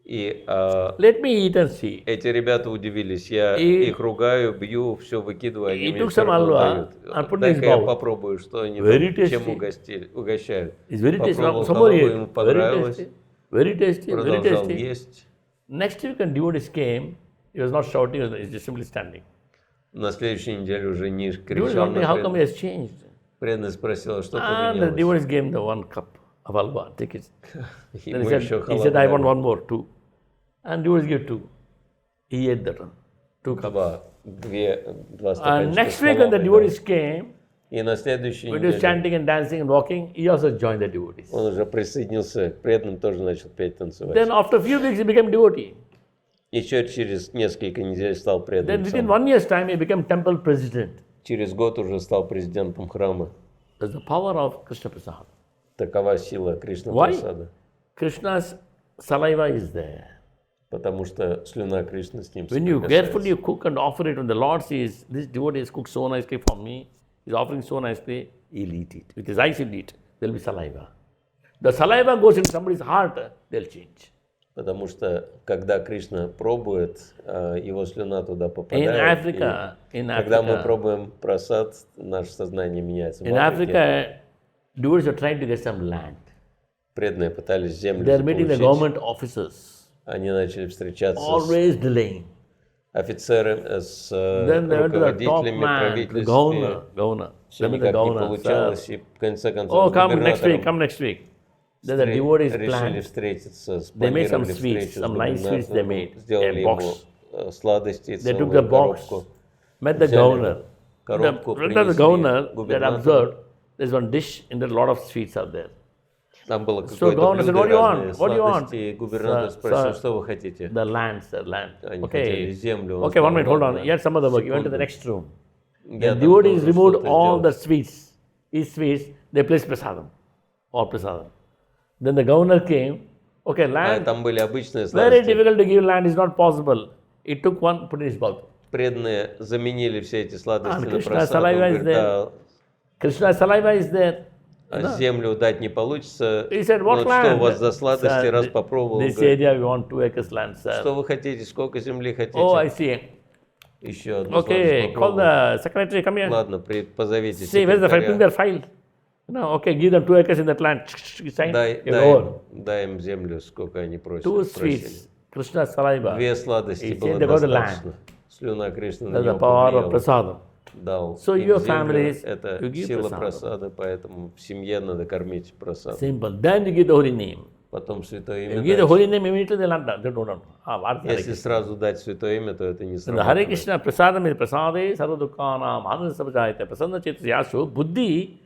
И
Let me eat and see.
эти ребята удивились. Я
И-
их ругаю, бью, все выкидываю, они
И
мне
took
всё
some
равно
halwa
дают.
and put in
Дай-ка
his
я
bowl.
попробую, что они
Very
там, чем
tasty.
угощают.
It's very tasty.
Попробовал
Somebody
халаву,
ate.
ему
Very
понравилось,
tasty. Very tasty. Very
продолжал
tasty.
есть.
Next week when devotees came, he was not shouting, he was just simply standing.
На следующей неделе уже не
Devotees
кричал
wondering
на
how come he
преданных.
has changed.
Преданный спросил, что
And the
поменялось.
devotees gave him the one cup of halwa. Take it. Then
Ему
he
еще
said, I
халаву
want
дали.
one more, two. And devotees gave two. He ate that one. Two cups.
Два
And
стаканчика
next
с
week when the
халавой,
devotees came,
да. И на следующей
when he was
неделе
chanting and dancing and walking, he also joined the devotees.
он уже присоединился к преданным, тоже начал петь, танцевать.
Then after a few weeks, he became devotee.
Еще через несколько недель стал
Then
преданным.
within
сам.
1 year's time, he became temple president.
Через год уже стал президентом храма.
That's the power of Krishna Prasad.
Такова сила Кришна
Why?
Прасада.
Krishna's saliva is there.
Потому что слюна Кришны с ним
When you
соприкасается.
carefully cook and offer it, when the Lord sees, this devotee has cooked so nicely for me, he's offering so nicely, he'll eat it. With his eyes he'll eat. There'll be saliva. The saliva goes into somebody's heart, they'll change.
Потому что когда Кришна пробует, его слюна туда
In
попадает.
Africa,
Когда мы пробуем прасад, наше сознание меняется.
in Africa, devotees are trying to get some land.
Преданные пытались землю
They are meeting the
заполучить.
government officers,
Они начали встречаться с
always delaying.
офицерами, с
Then they went to the top
руководителями
man, the
правительства.
governor.
Все
They met the
никак не
governor.
получалось,
Sir,
и в конце
oh,
концов
come next week,
губернатором
come next week. Then the devotees
решили
planned.
встретиться,
They made some
спланировали
sweets,
встречу с
some nice sweets they
губернатором,
made,
сделали
a
ему
box.
сладости,
They took
целую
the box,
коробку.
met the
Взяли
governor.
коробку,
The
принесли
governor that
губернатору.
observed, there's one dish and there are a lot of sweets out there.
Там было
So
какое-то
governor said,
блюдо
what
и
do you
разные
want? What do you want?
сладости. И губернатор
Sir,
спросил,
sir,
что вы хотите?
The land, sir, land.
Они
Okay.
хотели землю. Он
Okay,
сказал,
one minute, hold on.
«Ладно,
He had some other work. He went to the
секунду.
next room.
Я
The
там
devotees
должен
removed
что-то
all the
сделать».
sweets. These sweets, they placed prasadam. All prasadam. Then the governor came. Okay, land.
Там были обычные
Very
сладости.
difficult to give land, is not possible. He took one, put in his mouth.
Преданные заменили все эти сладости на
Krishna
просад. Он
saliva is
говорит,
there.
да,
Krishna's saliva is there.
землю дать не получится.
He said, what
Вот
land?
что у вас за сладости,
Sir,
раз попробовал.
This
говорит,
area we want 2 acres land, sir.
что вы хотите, сколько земли хотите?
Oh, I see.
Еще одну
Okay,
сладость
call
попробовал.
the secretary, come here.
Ладно, позовите
See, where's the file? Bring
секретаря.
their file. No, okay, give them 2 acres in that land. You sign.
Дай,
You're
дай,
over.
дай им землю, сколько они просят.
2
просили.
sweets, Krishna's saliva.
Две сладости
He
было
said they got the
достаточно.
land.
Слюна Кришны на
That's the
него
power of
повлияла.
prasadam.
Дал
So
им
your
землю.
families,
Это
you give
сила
prasadam.
просада, поэтому в семье надо кормить просад.
Simple. Then you give the holy name.
Потом святое
You
имя
give the
дать.
holy name immediately, they don't know.
Если сразу дать святое имя, то это не
The Hare
сработает.
Krishna prasadam is prasade sarvadukkanam anandasabhajayate prasanna chetyasu buddhi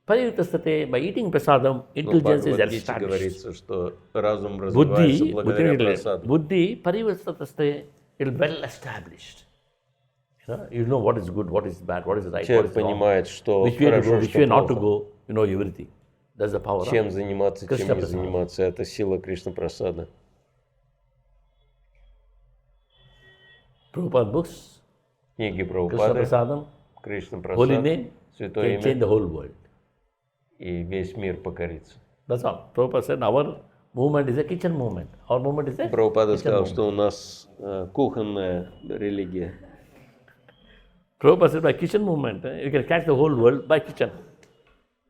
parivitastate. By eating prasadam,
Но в
intelligence is
Бхагавад-гите
established.
говорится, что разум развивается благодаря просаду.
Buddhi parivitastate, it is well established. You know what is good, what is bad, what is right, what
Человек
is wrong.
понимает, что
Which way to go,
хорошо,
which way
что
not to
плохо.
go, you know everything. That's the power
Чем
of
заниматься,
Кришна
чем не
прасада.
заниматься. Это сила Кришна прасада.
Prabhupada books,
Книги
Krishna
Прабхупады,
prasadam,
Кришна
holy
прасад,
name,
святое
can change the
имя,
whole world.
и весь мир покорится.
That's all. Prabhupada said our movement is a kitchen movement. Our movement is a
Прабхупада
kitchen
сказал,
movement.
что у нас кухонная религия.
Prabhupada said by kitchen movement, you can catch the whole world by kitchen.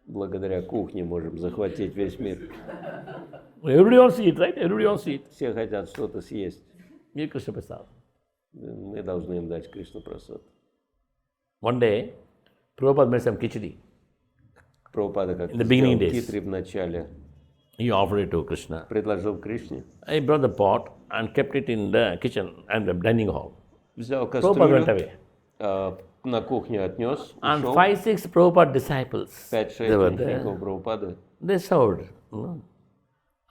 Благодаря кухне можем захватить весь мир.
Everybody wants to eat, right? Everybody wants to eat.
Все хотят что-то съесть.
Give Krishna prasad.
Мы должны им дать Кришна прасад.
One day, Prabhupada made some khichdi.
Прабхупада как
In the beginning
сделал
days.
хитрый в начале.
He offered it to Krishna.
Предложил Кришне.
I brought the pot and kept it in the kitchen and the dining hall.
Взял
Prabhupada went
кастрюлю,
away.
на кухню отнес,
And
ушел.
5-6 Prabhupada disciples,
5-6
they were there.
учеников Прабхупады
They served.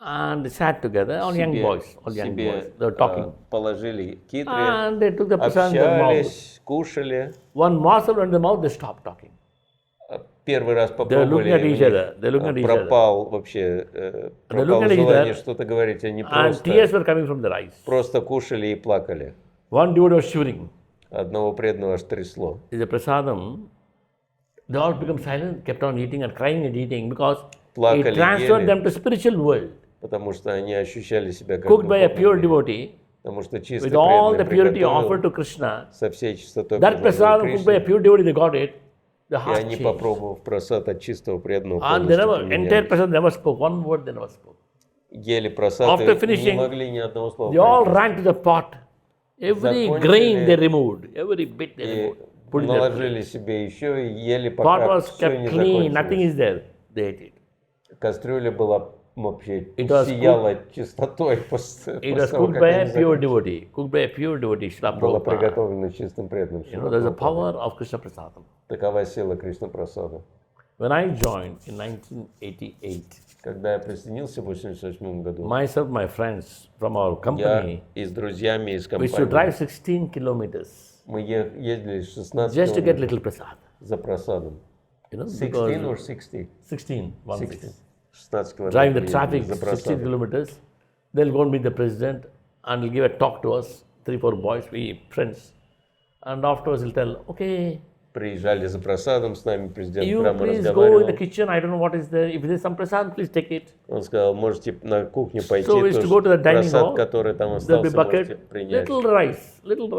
And they sat together, all young boys, all young boys. They were talking.
положили китри,
And they took the prasad in their mouth.
общались, кушали.
One morsel in the mouth, they stopped talking.
Первый раз
They're looking
попробовали,
at
у
each
них,
other. They're looking at each other.
пропал вообще,
They're
пропало
looking at each
желание
other.
что-то говорить, они
And tears
просто,
were coming from their eyes.
просто кушали и плакали.
One devotee was shivering.
Одного преданного аж трясло.
Is a prasadam. They all become silent, kept on eating and crying and eating because
Плакали,
it transferred
ели.
them to spiritual world.
Потому что они ощущали себя как
Cooked by a
духовным
pure
миром.
devotee,
Потому что чистый
with all the
преданный
purity
приготовил,
offered to Krishna.
со всей чистотой
That
предложил
prasadam cooked by a
Кришне,
pure devotee, they got it. The
и
heart
они,
changed.
попробовав просад от чистого преданного,
And they
полностью
never, entire
поменялись.
prasad never spoke. One word they never spoke.
Ели просад
After
и
finishing,
не могли ни одного слова
They all
произнести.
ran to the pot. Every
Закончили.
grain they removed, every bit they
И
removed. Put it in their plate.
наложили себе еще и ели,
Pot
пока
was
все
kept
не
clean, nothing
закончилось.
is there. They ate it.
Кастрюля была вообще
It was
сияла чистотой после
It was
того,
cooked
как
by
они
a pure
закончили.
devotee. Cooked by a pure devotee, Srila
Было
Prabhupada.
приготовлено чистым преданным.
You know, there's a power of Krishna Prasadam.
Такова сила Кришна прасада.
When I joined in 1988,
Когда я присоединился в 1988 году,
myself, my friends from our
я
company,
и с друзьями из
we used to
компании,
drive 16 kilometers
мы ездили 16
just to get
километров
little prasad.
за просадом.
You know,
16
because
or 60?
16,
16. 16 километров.
drive the
ездили
traffic
за
16
просадом.
kilometers. They'll go and meet the president and he'll give a talk to us, 3-4 boys, we friends. And afterwards he'll tell, okay,
приезжали за просадом с нами, президент
You
прямо
please go in
разговаривал.
the kitchen, I don't know what is there. If there's some prasad, please take it.
Он сказал, можете на кухню пойти,
So we used to go to the dining
просад,
hall.
который там
There'll be
остался, можете
bucket,
принять.
little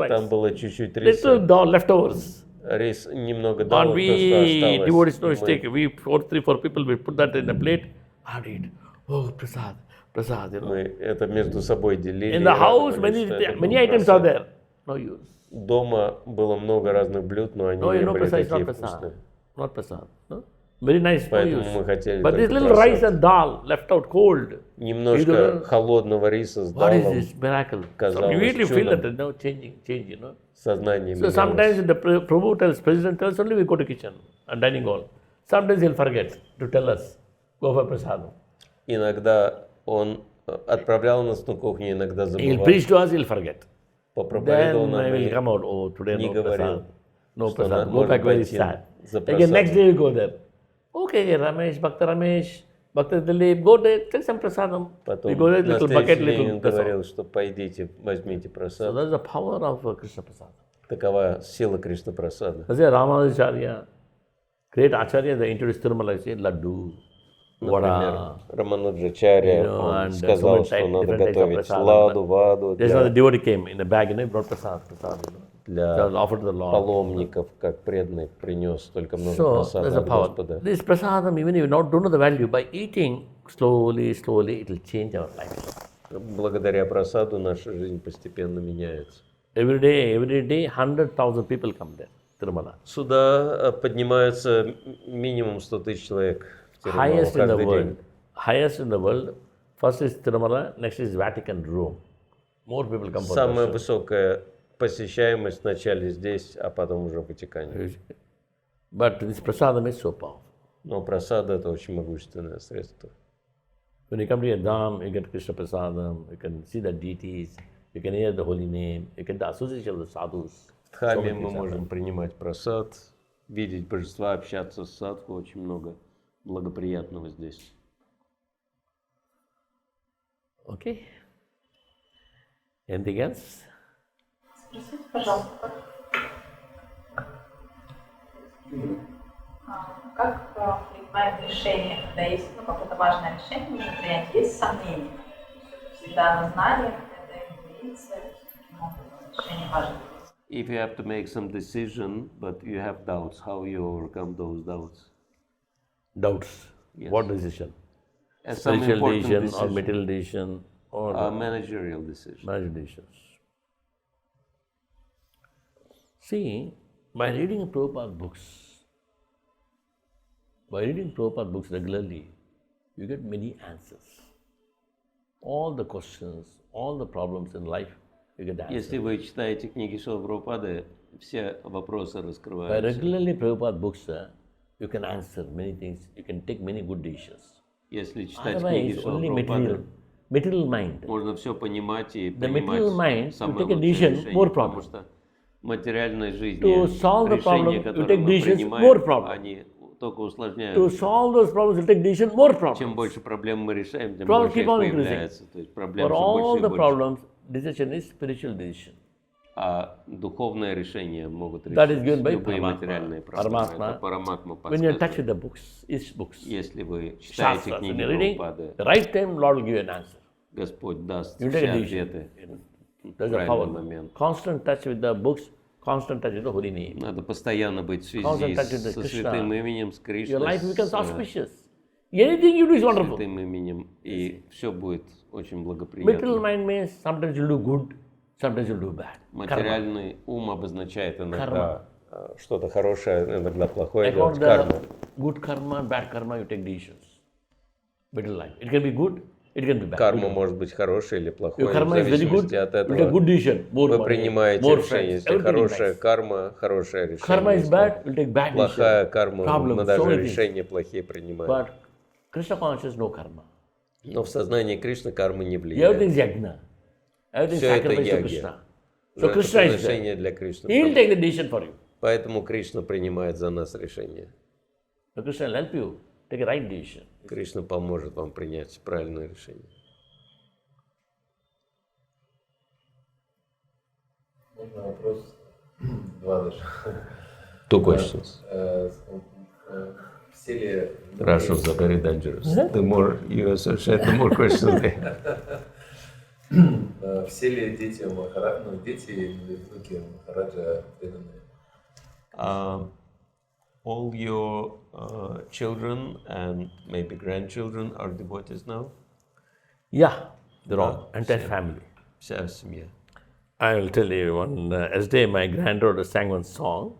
Там
rice,
было чуть-чуть
little
риса,
dal leftovers.
рис немного
And
дал, то,
we
что
devotees no
осталось.
mistake. We 4 people, we put that in a plate and eat. Oh, prasad, prasad, you know.
Мы это между собой делили.
In the house,
радовались, что это
many
был
items
просад.
are there. No use.
Дома было много разных блюд, но они
No,
не
you know,
были
prasad is
такие
not prasad.
вкусные.
Not prasad. No? Very nice, no
Поэтому
use.
мы хотели
But this
только
little rice
просад.
and dal left out cold.
Немножко
You
холодного риса с
What is
далом,
this miracle? So
казалось
you really feel that
чудом.
there's no change, you know.
Сознание
So sometimes
менялось.
the Prabhu tells, President tells only we go to kitchen and dining hall. Sometimes he'll forget to tell us, go for prasadam.
Иногда он отправлял нас на кухню, иногда
He'll
забывал.
preach to us, he'll forget.
Попроповедовал
Then I
нам
will
и
come out, oh, today
не
no
говорил,
prasad. No
что
prasad. Go
можно
back very
пойти
sad.
за
Again, next
просадом.
day we go there. Okay, Ramesh, Bhakta Dilip, go there, take some prasadam. We
Потом
go there,
на
little bucket,
следующий день
little
он
that's all.
говорил, что пойдите, возьмите
So
просад.
that's the power of Krishna prasad.
Такова сила Кришна прасада.
That's why Ramanujacharya, great Acharya, they introduced Tirumala, say laddu,
Например,
vada.
Рамануджачарья,
You know,
он
and
сказал,
so
что
many
надо
different types of
готовить
prasadam.
ладу, ваду
There's another
для,
devotee came in a bag, you know, he brought prasad, you know.
для
That was offered to the Lord.
паломников, как преданный принес столько много
So
просада
there's a
от
power.
Господа.
This prasadam, even if you don't know the value, by eating slowly, it will change our life.
Благодаря просаду наша жизнь постепенно меняется.
Every day, 100,000 people come there, Tirumala.
Сюда поднимаются минимум 100 тысяч человек в Тирумалу
Highest in the
каждый
world.
день.
Highest in the world. First is Tirumala, next is Vatican, Rome. More people come for
Самая
darshan.
высокая посещаемость вначале здесь, а потом уже в Ватикане.
But this prasadam is so powerful.
Но просада – это очень могущественное средство.
When you come to a dham, you get Krishna prasadam, you can see the deities, you can hear the holy name, you get the association of the sadhus.
В Дхаме
So many
мы
things
можем
happen.
принимать просад, видеть божества, общаться с садху. Очень много благоприятного здесь.
Okay. Anything else?
Спросите, пожалуйста, как принимаем решение, когда есть какое-то важное решение, нужно принять, есть сомнения. Всегда на знание, это интуиция, решение важно.
If you have to make some decision, but you have doubts, how you overcome those doubts?
Doubts.
Yes.
What decision?
Some
Spiritual
important
decision or
decision.
material decision or
Managerial decision.
marriage decisions. See, by reading Prabhupada books regularly, you get many answers. All the questions, all the problems in life, you get the answers.
Если вы читаете книги Шрилы Прабхупады, все вопросы
By
раскрываются.
regularly Prabhupada books, you can answer many things, you can take many good decisions.
Если читать книги
Otherwise,
Шрилы
only
Прабхупады,
material mind.
можно все понимать и
The material mind,
принимать
you
самое
take a
лучшее
decision,
решение,
more
потому
problem.
что в материальной жизни
To solve the problem,
решения,
you
которые
take
мы
decisions,
принимаем,
more problem.
они только усложняют.
To solve those problems, you take decision, more problems.
Чем больше проблем мы решаем, тем
Problems
больше их
keep on
появляется. То есть проблем
For
все
all
больше
the
и больше.
problems, decision is spiritual decision.
А духовное решение могут
That is
решить
given by
любые
Paramatma.
материальные проблемы.
Paramatma.
Это Параматма
When you are in touch with
подсказывает.
the books, is books,
Если вы читаете
shastras,
книги
when you're reading,
Прабхупады,
the right time, Lord will give you an answer.
Господь даст
You
все
take a decision.
ответы в
There's a
правильный
power.
момент.
Constant touch with the books, constant touch with the holy name.
Надо постоянно быть в связи
Constant touch with the
со
Krishna.
святым именем, с
Your
Кришной,
life becomes
с
auspicious. Anything you do is wonderful.
святым именем, и все будет очень
Material
благоприятно.
mind means sometimes you'll do good, sometimes you'll do bad. Karma.
Материальный ум обозначает иногда что-то хорошее, иногда плохое
According
делать.
to
Карма.
the good karma and bad karma, you take decisions. Middle life. It can be good, it can be bad.
Карма может быть хорошей или плохой,
Your
в
karma is very good,
зависимости от
you take
этого
good decision. More
вы
money,
принимаете
more
решение.
friends,
Если
everything is
хорошая
nice.
карма, хорошее решение.
Karma is
Если
bad, you'll take bad
плохая
decision.
карма,
Problems,
мы
so
даже
many things.
решения плохие принимаем.
But Krishna consciousness, no karma.
Но в сознании Кришны карма не
Everything is
влияет.
yajna. Everything is
Все это
sacrifice to
яги.
Krishna.
Но
So
это
Krishna is there.
приношение для Кришны.
He'll take the decision for you.
Поэтому Кришна принимает за нас решение.
So Krishna will help you take a right decision.
Кришна поможет вам принять правильное решение.
Можно вопрос? Два даже.
Two questions.
Все ли...
Russians are very dangerous. The more you associate, the more questions they have.
Все ли дети Махараджа, дети или внуки Махараджа преданные?
All your children and maybe grandchildren are devotees now?
Yeah, they're all, entire family.
Вся семья.
I will tell you one, yesterday my granddaughter sang one song.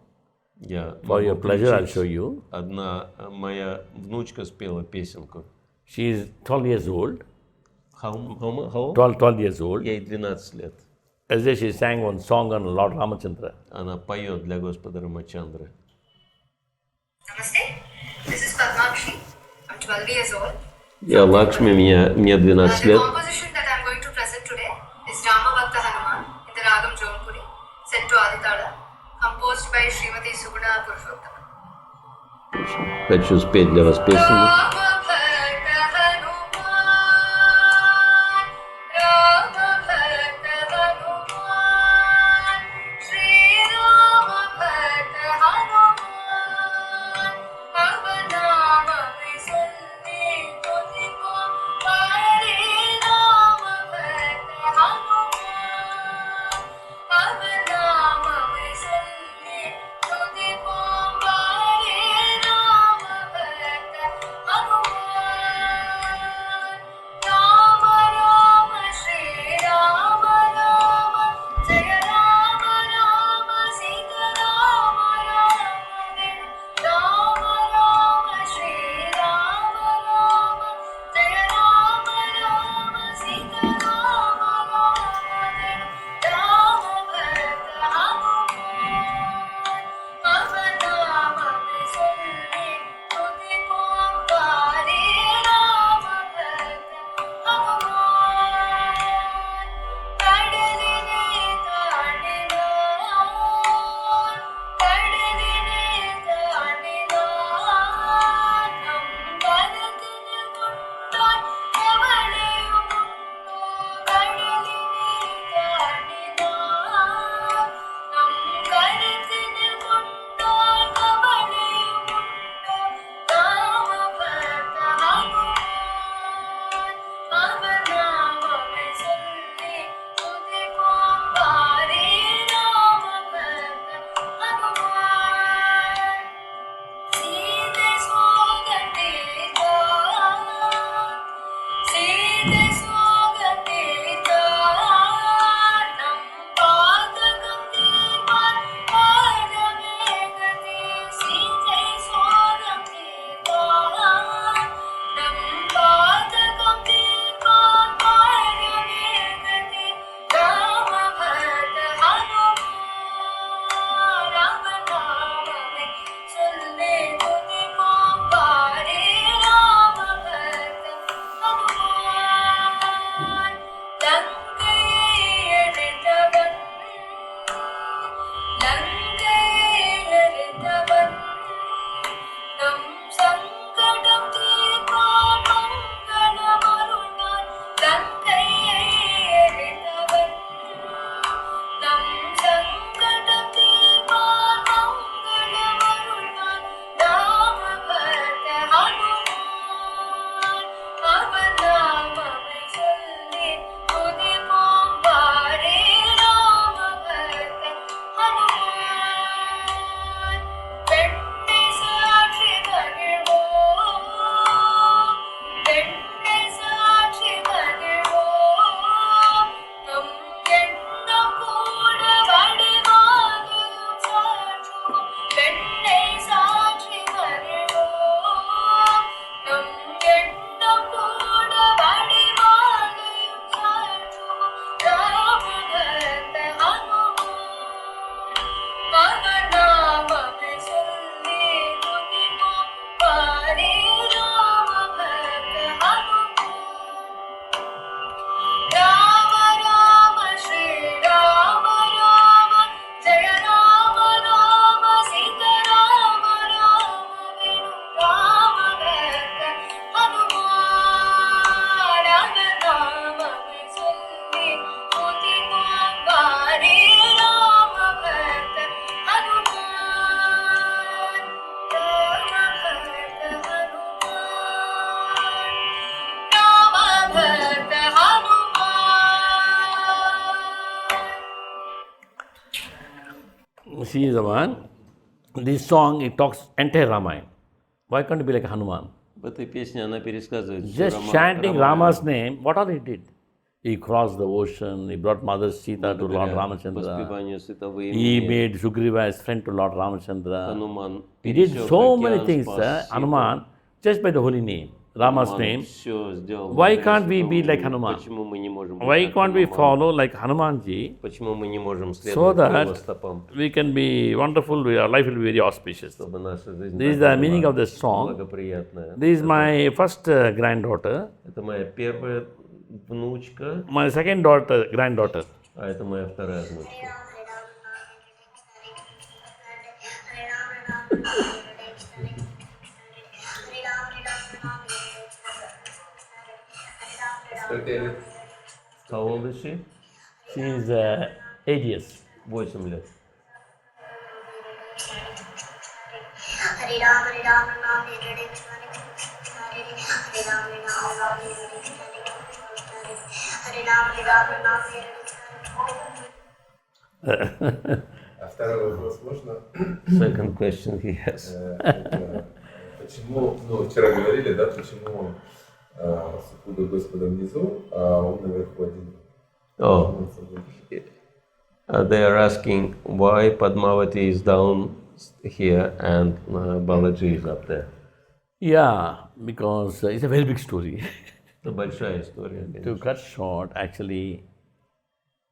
Я
For your
могу
pleasure, I'll
включить.
show you.
Одна моя внучка спела песенку.
She is 12 years old.
How old?
12 years old.
Ей 12 лет.
Yesterday she sang one song on Lord Ramachandra.
Она поет для Господа Рамачандры.
Namaste. This is Padmakshi. I'm 12 years old.
Я Лакшми, мне 12
The
лет.
composition that I'm going to present today is Rama Bhakta Hanuman in the Ragam Jaunpuri, set to Aditala, composed by Srimati Suguna Purushottam.
Хочу спеть для вас песню.
she is the one. This song, it talks entire Ramayana. Why can't you be like Hanuman?
В этой песне она пересказывает всю
Just chanting Rama's name, what all he did? He crossed the ocean, he brought Mother Sita to Lord Ramachandra.
воспеванию святого
He
имени.
made Sugriva as friend to Lord Ramachandra.
Хануман
He did
пересек
so
океан,
many things,
спас Ситу.
Hanuman, just by the holy name, Rama's
Хануман
name.
всё сделал во
Why
имя
can't we
святого
be like
имени.
Hanuman?
Почему мы не можем быть
Why
как
can't we
Хануман?
follow like Hanumanji
Почему мы не можем
so
следовать по его
that
стопам,
we can be wonderful, our life will be very auspicious?
чтобы наша жизнь
This is
такая
the meaning
была
of the song.
благоприятная?
This is my first granddaughter,
Это моя первая внучка,
my second daughter, granddaughter.
а это моя вторая внучка.
Сколько лет?
How old is she?
She is 8 years.
8 лет.
Hare Ram Ram Hare Krishna Hare Ram Ram Hare Krishna.
А второй вопрос можно?
Second question he has.
Почему, вчера говорили, да, почему супруга Господа внизу, а он наверху один?
Oh, they are asking why Padmavati is down here and Balaji is up there.
Yeah, because it's a very big story.
Это большая история.
To cut short, actually,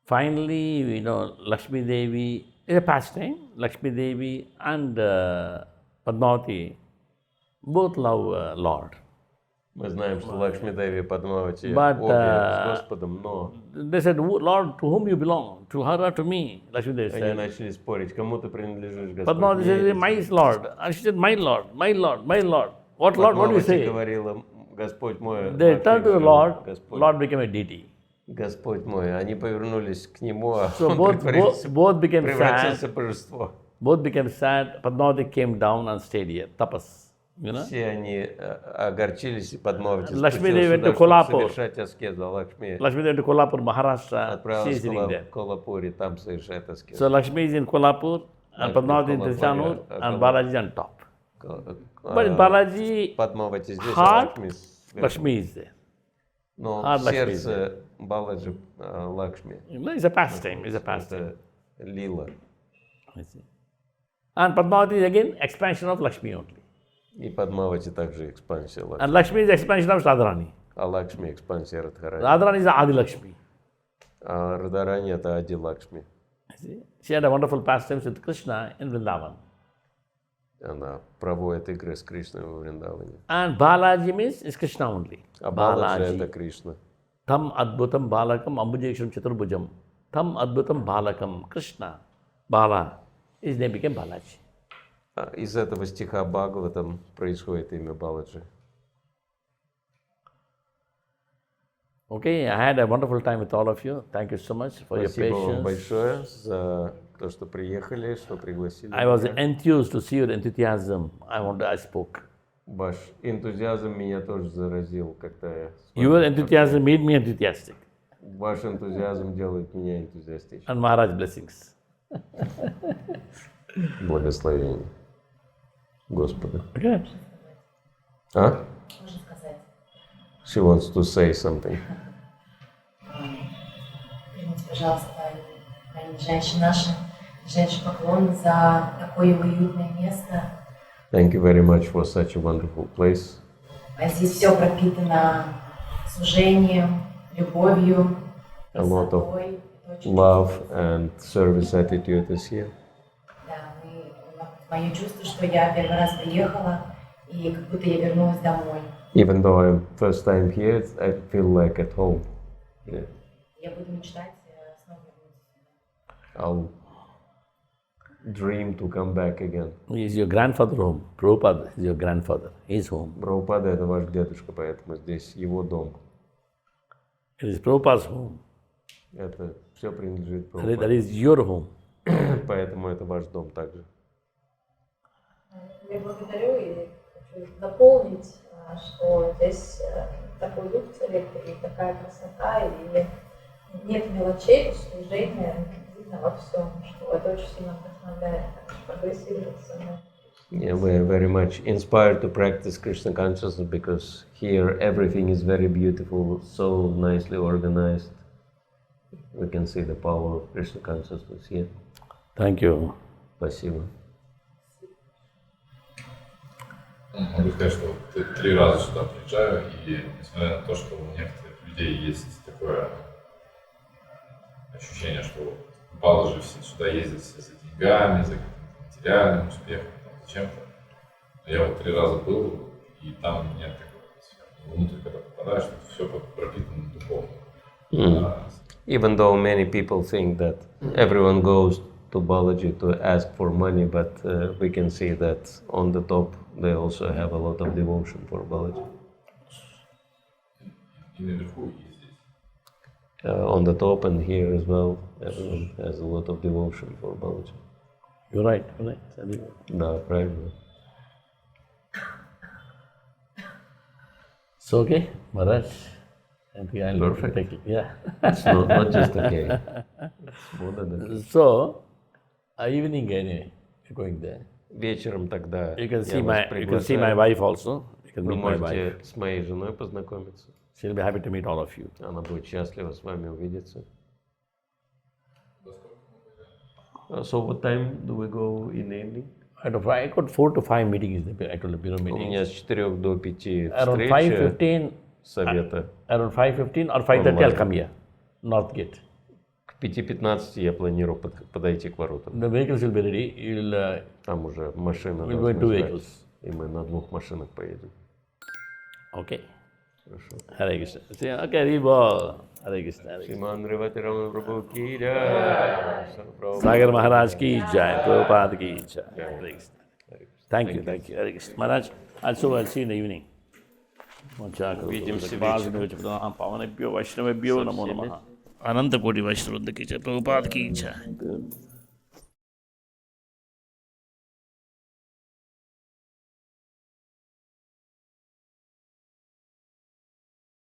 finally, Lakshmi Devi is a pastime. Lakshmi Devi and Padmavati both love Lord.
Мы знаем, что Лакшми Деви и Падмавати
But,
обе с Господом, но
They said, Lord, to whom you belong? To her or to me? Lakshmi Devi
они
said.
начали спорить, кому ты принадлежишь, Господь.
Padmavati said, my Lord. And she said, my Lord, my Lord, my Lord. What Lord, what do you say?
говорила, Господь мой.
They turned to the Lord,
Господь,
Lord became a deity.
Господь мой. Они повернулись к нему, а
So
он
both became
превратился
sad.
в божество.
Both became sad. Padmavati came down and stayed here, tapas.
Все они огорчились, и Падмавати
Lakshmi
спустился
Devi went
сюда,
to
чтобы
Kolhapur.
совершать аскезу, а Лакшми
Lakshmi went to Kolhapur, Maharashtra. She
отправилась
is sitting there.
в Коллапур, и там совершает аскезу.
So Lakshmi is in Kolhapur and
Lakshmi
Padmavati in
Kolhapur,
Trishanur
yeah.
and Balaji is on top. But in Balaji,
Падмавати здесь,
heart,
а Лакшми сверху.
Lakshmi is there.
Но
heart
в
Lakshmi is
сердце Баладжи Лакшми.
It's a pastime, it's a pastime.
Это лила.
I see. And Padmavati is again expansion of Lakshmi only.
И Падмавати также экспансия Лакшми.
And Lakshmi is expansion of Radharani.
А Лакшми экспансия Радхарани.
Radharani is the Adi Lakshmi.
А Радхарани это Ади Лакшми.
She had a wonderful pastimes with Krishna in Vrindavan.
Она проводит игры с Кришной во Вриндаване.
And Balaji means is Krishna only.
А Баладжи это Кришна.
Tam adbhutam balakam ambujeksham chaturbhujam. Tam adbhutam balakam Krishna. Bala. His name became Balaji.
Из этого стиха Бхагаватам происходит имя Баладжи.
Okay, I had a wonderful time with all of you. Thank you so much for your
Спасибо вам
patience.
большое за то, что приехали, что пригласили.
I was
меня.
enthused to see your enthusiasm. I spoke.
Ваш энтузиазм меня тоже заразил, когда я... с вами
Your enthusiasm made me enthusiastic.
Ваш энтузиазм делает меня энтузиастичным.
And Maharaj blessings.
Благословение Господа.
Okay.
А?
Можно сказать.
She wants to say something.
Примите, пожалуйста, женщин наших, женщин поклон за такое уютное место.
Thank you very much for such a wonderful place.
Здесь все пропитано служением, любовью,
A lot of
красотой. Это очень
love
чувствуется.
and service attitude is here.
Да, мое чувство, что я первый раз приехала, и как будто я вернулась домой.
Even though I'm first time here, I feel like at home. Yeah.
Я буду мечтать снова вернуться сюда.
I'll dream to come back again.
He is your grandfather home. Prabhupada is your grandfather. His home.
Прабхупада это ваш дедушка, поэтому здесь его дом.
It is Prabhupada's home.
Это все принадлежит
That
Прабхупаде.
is your home.
Поэтому это ваш дом также.
Я благодарю и хочу дополнить, что здесь такой дух царит, и такая красота, и нет мелочей, служения видно во всем, что это очень сильно вдохновляет прогрессировать самому.
Yeah, we're very much inspired to practice Krishna consciousness because here everything is very beautiful, so nicely organized. We can see the power of Krishna consciousness here.
Thank you.
Спасибо.
Могу сказать, что вот 3 раза сюда приезжаю, и несмотря на то, что у некоторых людей есть такое ощущение, что баллы же все сюда ездят все за деньгами, за материальным успехом, зачем-то. Я вот 3 раза был, и там нет такой атмосферы. Внутрь, когда попадаешь, это все пропитано духовно.
Even though many people think that everyone goes to Balaji to ask for money, but we can see that on the top they also have a lot of devotion for Balaji.
И наверху, и здесь.
On the top and here as well, everyone has a lot of devotion for Balaji.
You're right.
Да, правильно.
So okay, Maharaj. I think I'll
Perfect.
take it. Yeah.
It's not just okay. It's more than okay.
So, evening anyway, you're going there.
Вечером тогда
You can see
я вас
you can see my
приглашаю.
wife also. You can
Вы
meet my wife.
можете с моей женой познакомиться.
She'll be happy to meet all of you.
Она будет счастлива с вами увидеться. So what time do we go in the evening?
I got 4 to 5 meetings. I told the bureau
У
meetings.
меня с 4 до 5
Around
встреча
5:15.
совета.
Around 5:15 or 5:30 I'll come here, North Gate.
К 5:15 я планирую подойти к воротам.
The vehicles will be ready. You'll
Там уже машина
we'll go in 2
должна
vehicles.
ждать. И мы на 2 машинах поедем.
Okay.
Хорошо.
Hare Krishna. Say, okay, Haribo. Hare Krishna. Hare Krishna.
Шриман Ревати Раманом прабху ки джай.
Sagar Maharaj ki jai. Prabhupada ki jai. Hare Krishna. Thank you. Hare Krishna. Maharaj, also I'll see you in the evening.
Увидимся
Pavanebhyo Vaishnavebhyo Namo Namaha. Ananta Koti Vaishnavruddha ki jai. Prabhupada ki jai.